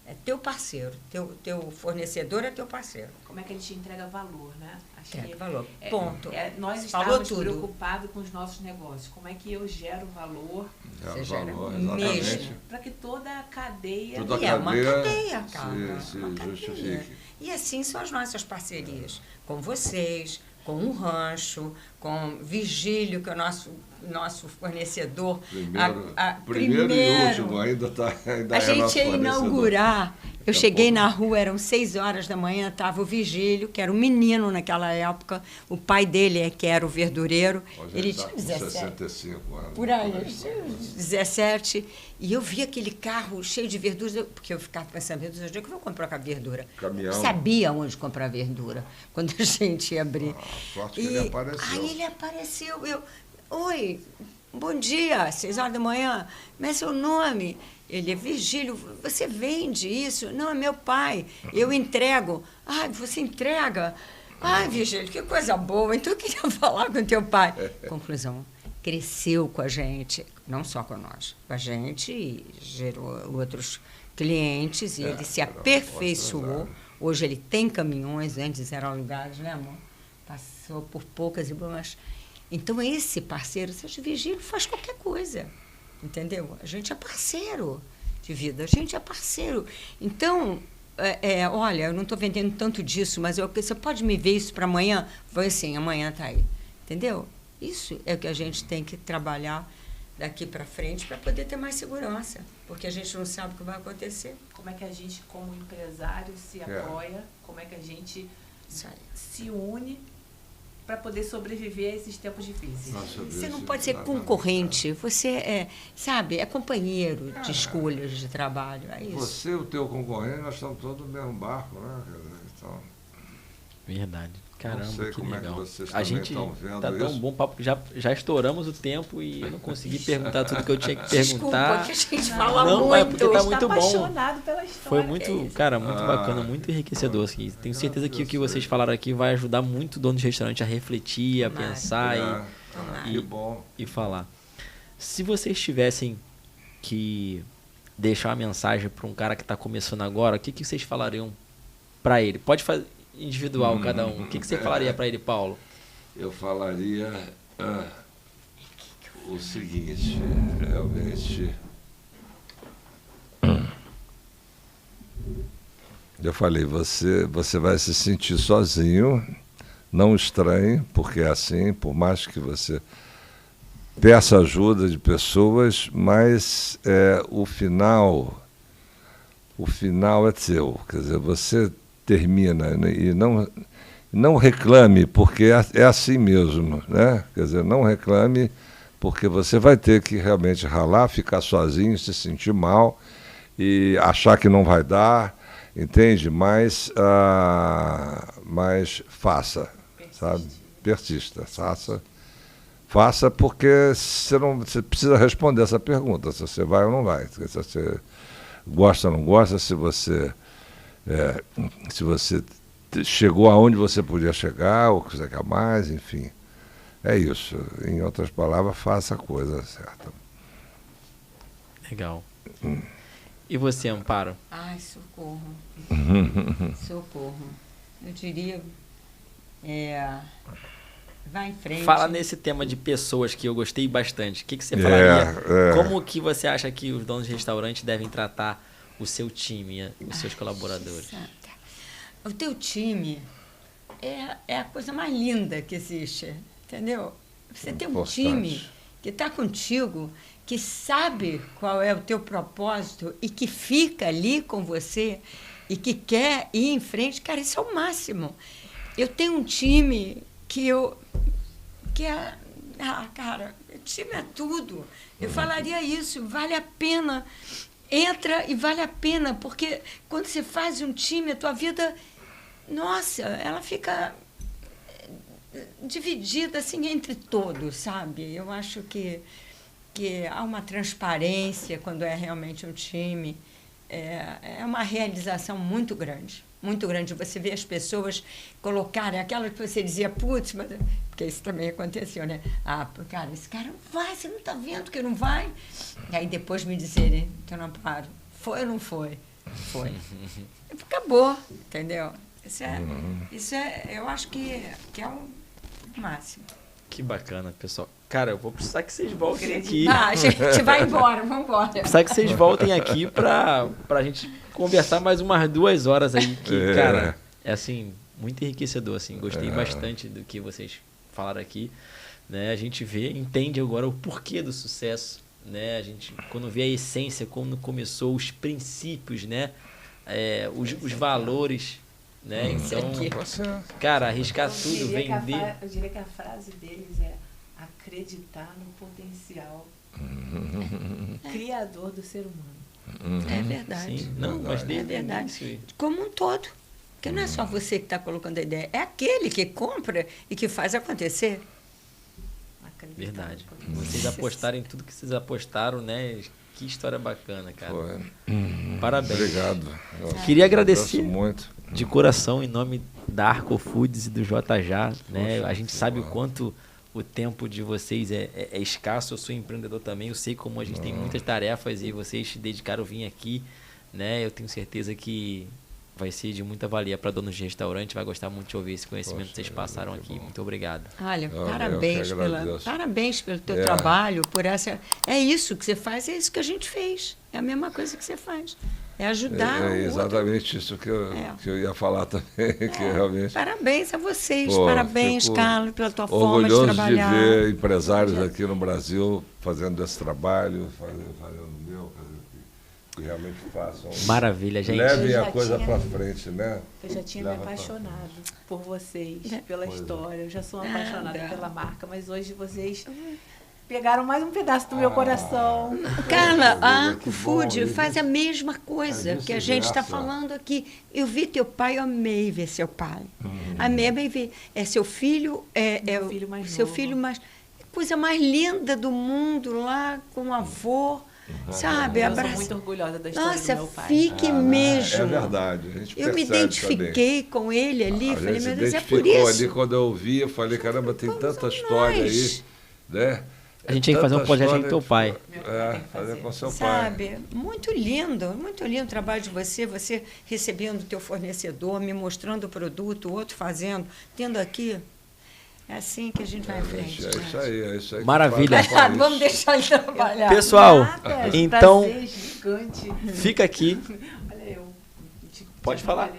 É teu parceiro, teu fornecedor é teu parceiro. Como é que a gente entrega valor, né? Entrega valor, ponto. Nós estamos preocupados com os nossos negócios. Como é que eu gero valor? Você gera mesmo. Para que toda a cadeia... Uma cadeia, cara. Se justifique. E assim são as nossas parcerias. Com vocês, com o Rancho, com Vigílio, que é o nosso fornecedor. Primeiro e último, ainda a gente ia inaugurar. Eu cheguei na rua, eram 6 horas da manhã, estava o Vigílio, que era um menino naquela época. O pai dele que era o verdureiro. Hoje ele tinha 65 anos. Por aí, 17. E eu vi aquele carro cheio de verduras, porque eu ficava pensando, onde é que eu vou comprar com a verdura? Caminhão. Eu sabia onde comprar verdura, quando a gente ia abrir. Sorte que ele apareceu. Aí ele apareceu. Oi, bom dia, 6 horas da manhã. Como é seu nome? Ele é Vigílio. Você vende isso? Não, é meu pai. Eu entrego. Ah, você entrega? Ah, Vigílio, que coisa boa. Então eu queria falar com teu pai. Conclusão, cresceu com a gente, não só com nós, com a gente, e gerou outros clientes, e ele se aperfeiçoou. Hoje ele tem caminhões, antes eram alugados, né, amor? Passou por poucas e boas. Então, esse parceiro, seja Vigílio, faz qualquer coisa, entendeu? A gente é parceiro de vida, a gente é parceiro. Então, olha, eu não estou vendendo tanto disso, mas você pode me ver isso para amanhã? Vai assim, amanhã está aí, entendeu? Isso é o que a gente tem que trabalhar daqui para frente para poder ter mais segurança, porque a gente não sabe o que vai acontecer. Como é que a gente, como empresário, se apoia, como é que a gente se une para poder sobreviver a esses tempos difíceis. Você não pode ser concorrente, você é companheiro de escolhas de trabalho, é isso. Você e o teu concorrente, nós estamos todos no mesmo barco, né? Então, Verdade. Caramba, não sei que como legal. É que vocês a gente tá tão bom papo que já estouramos o tempo e eu não consegui perguntar tudo que eu tinha que perguntar. Desculpa, que a gente fala muito. Não, é porque tá muito bom. Apaixonado pela história. Foi muito, cara, muito bacana, muito enriquecedor. Assim. Tenho certeza que o que vocês falaram aqui vai ajudar muito o dono de restaurante a refletir, a pensar e falar. Se vocês tivessem que deixar uma mensagem para um cara que está começando agora, o que vocês falariam para ele? Pode fazer individual cada um. O que você falaria para ele, Paulo? Eu falaria o seguinte, realmente. Eu falei, você vai se sentir sozinho, não estranhe, porque é assim, por mais que você peça ajuda de pessoas, mas o final é seu. Quer dizer, você termina e não reclame, porque é assim mesmo, né? Quer dizer, não reclame, porque você vai ter que realmente ralar, ficar sozinho, se sentir mal e achar que não vai dar, entende? Mas faça, sabe? Persista, faça porque você precisa responder essa pergunta, se você vai ou não vai, se você gosta ou não gosta, se você chegou aonde você podia chegar, ou que você quer mais, enfim. É isso. Em outras palavras, faça a coisa certa. Legal. E você, Amparo? Ai, socorro. Socorro. Eu diria, vai em frente. Fala nesse tema de pessoas que eu gostei bastante. O que você falaria? Como que você acha que os donos de restaurante devem tratar o seu time, os seus colaboradores? O teu time é a coisa mais linda que existe, entendeu? Você tem um time que está contigo, que sabe qual é o teu propósito e que fica ali com você e que quer ir em frente, cara, isso é o máximo. Eu tenho um time cara, o time é tudo. Eu falaria isso, vale a pena. Entra e vale a pena, porque quando você faz um time, a tua vida, nossa, ela fica dividida assim entre todos, sabe? Eu acho que há uma transparência quando é realmente um time. É uma realização muito grande. Muito grande. Você vê as pessoas colocarem aquela que você dizia, putz, mas... porque isso também aconteceu, né? Cara, esse cara não vai, você não está vendo que não vai? E aí depois me dizerem, então não paro, foi ou não foi? Foi. Acabou, entendeu? Isso eu acho que é o máximo. Que bacana, pessoal. Cara, eu vou precisar que vocês voltem aqui. A gente vai embora, vamos embora. Precisar que vocês voltem aqui pra gente conversar mais umas 2 horas aí, que, cara, é assim, muito enriquecedor, assim. Gostei bastante do que vocês falaram aqui, né? A gente entende agora o porquê do sucesso, né? A gente, quando vê a essência, como começou, os princípios, né? Os valores, né? Então, cara, arriscar tudo, vender. Eu diria que a frase deles é acreditar no potencial criador do ser humano. É verdade. Sim, não, mas é verdade. Como um todo. Porque não é só você que está colocando a ideia, é aquele que compra e que faz acontecer. Verdade. Vocês apostarem tudo que vocês apostaram, né? Que história bacana, cara. Parabéns. Obrigado. Queria agradecer muito. De coração, em nome da Arco Foods e do JJ, né? A gente sabe o quanto o tempo de vocês é escasso. Eu sou empreendedor também, eu sei como a gente tem muitas tarefas e vocês se dedicaram a vir aqui, né? Eu tenho certeza que vai ser de muita valia para donos de restaurante, vai gostar muito de ouvir esse conhecimento que vocês passaram aqui. Muito obrigado. Olha, parabéns pelo teu trabalho, por essa... É isso que você faz, é isso que a gente fez. É a mesma coisa que você faz. É ajudar É exatamente isso que eu ia falar também. Que realmente... Parabéns a vocês, parabéns, Carlos, pela tua forma de trabalhar. Orgulhoso de ver empresários aqui no Brasil fazendo esse trabalho, fazendo o meu, que realmente façam. Maravilha, gente. Levem a coisa para frente, né? Eu já tinha me apaixonado por vocês, pela história. Eu já sou apaixonada pela marca, mas hoje vocês pegaram mais um pedaço do meu coração. Carla, a Anco Food faz a mesma coisa que a gente está falando aqui. Eu vi teu pai, eu amei ver seu pai. Amei ver. É seu filho, Meu filho mais seu novo. filho mais... Coisa mais linda do mundo lá, com o avô, sabe? Eu sou muito orgulhosa da história Nossa, do meu pai. fique mesmo. É verdade. A gente Eu me percebe identifiquei com ele ali, também. falei, A gente meu se Deus, é identificou por isso. ali quando eu ouvi, eu falei, caramba, tem tanta história aí, né? A gente tinha que fazer um projeto com teu pai. Fazer com seu pai. Sabe? Muito lindo o trabalho de você recebendo o teu fornecedor, me mostrando o produto, o outro fazendo, tendo aqui. É assim que a gente vai em frente. É isso aí, é isso aí. Maravilha. Vamos deixar ele trabalhar. Pessoal, então Prazer gigante. fica aqui. Olha eu. Pode falar.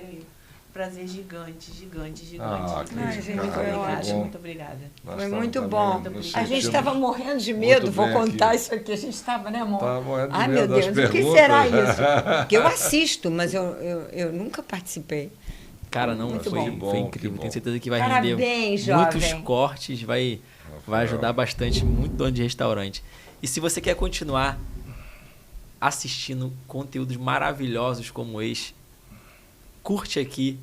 Prazer gigante, gigante, gigante. Ai, gente, Muito foi obrigada, ótimo. muito obrigada. Foi muito bom. A gente estava morrendo de muito medo, vou bem contar aqui. isso aqui. A gente estava, né, amor? Tava morrendo de Ai, medo meu das Deus, o que perguntas. será isso? Porque eu assisto, mas eu nunca participei. Cara, não, Muito foi, bom. foi Que incrível. bom. Tenho certeza que vai Parabéns, render muitos jovem. cortes, vai ajudar bastante, muito dono de restaurante. E se você quer continuar assistindo conteúdos maravilhosos como esse, curte aqui,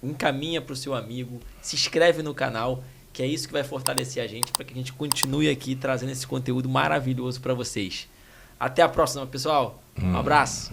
encaminha para o seu amigo, se inscreve no canal, que é isso que vai fortalecer a gente para que a gente continue aqui trazendo esse conteúdo maravilhoso para vocês. Até a próxima, pessoal. Um abraço.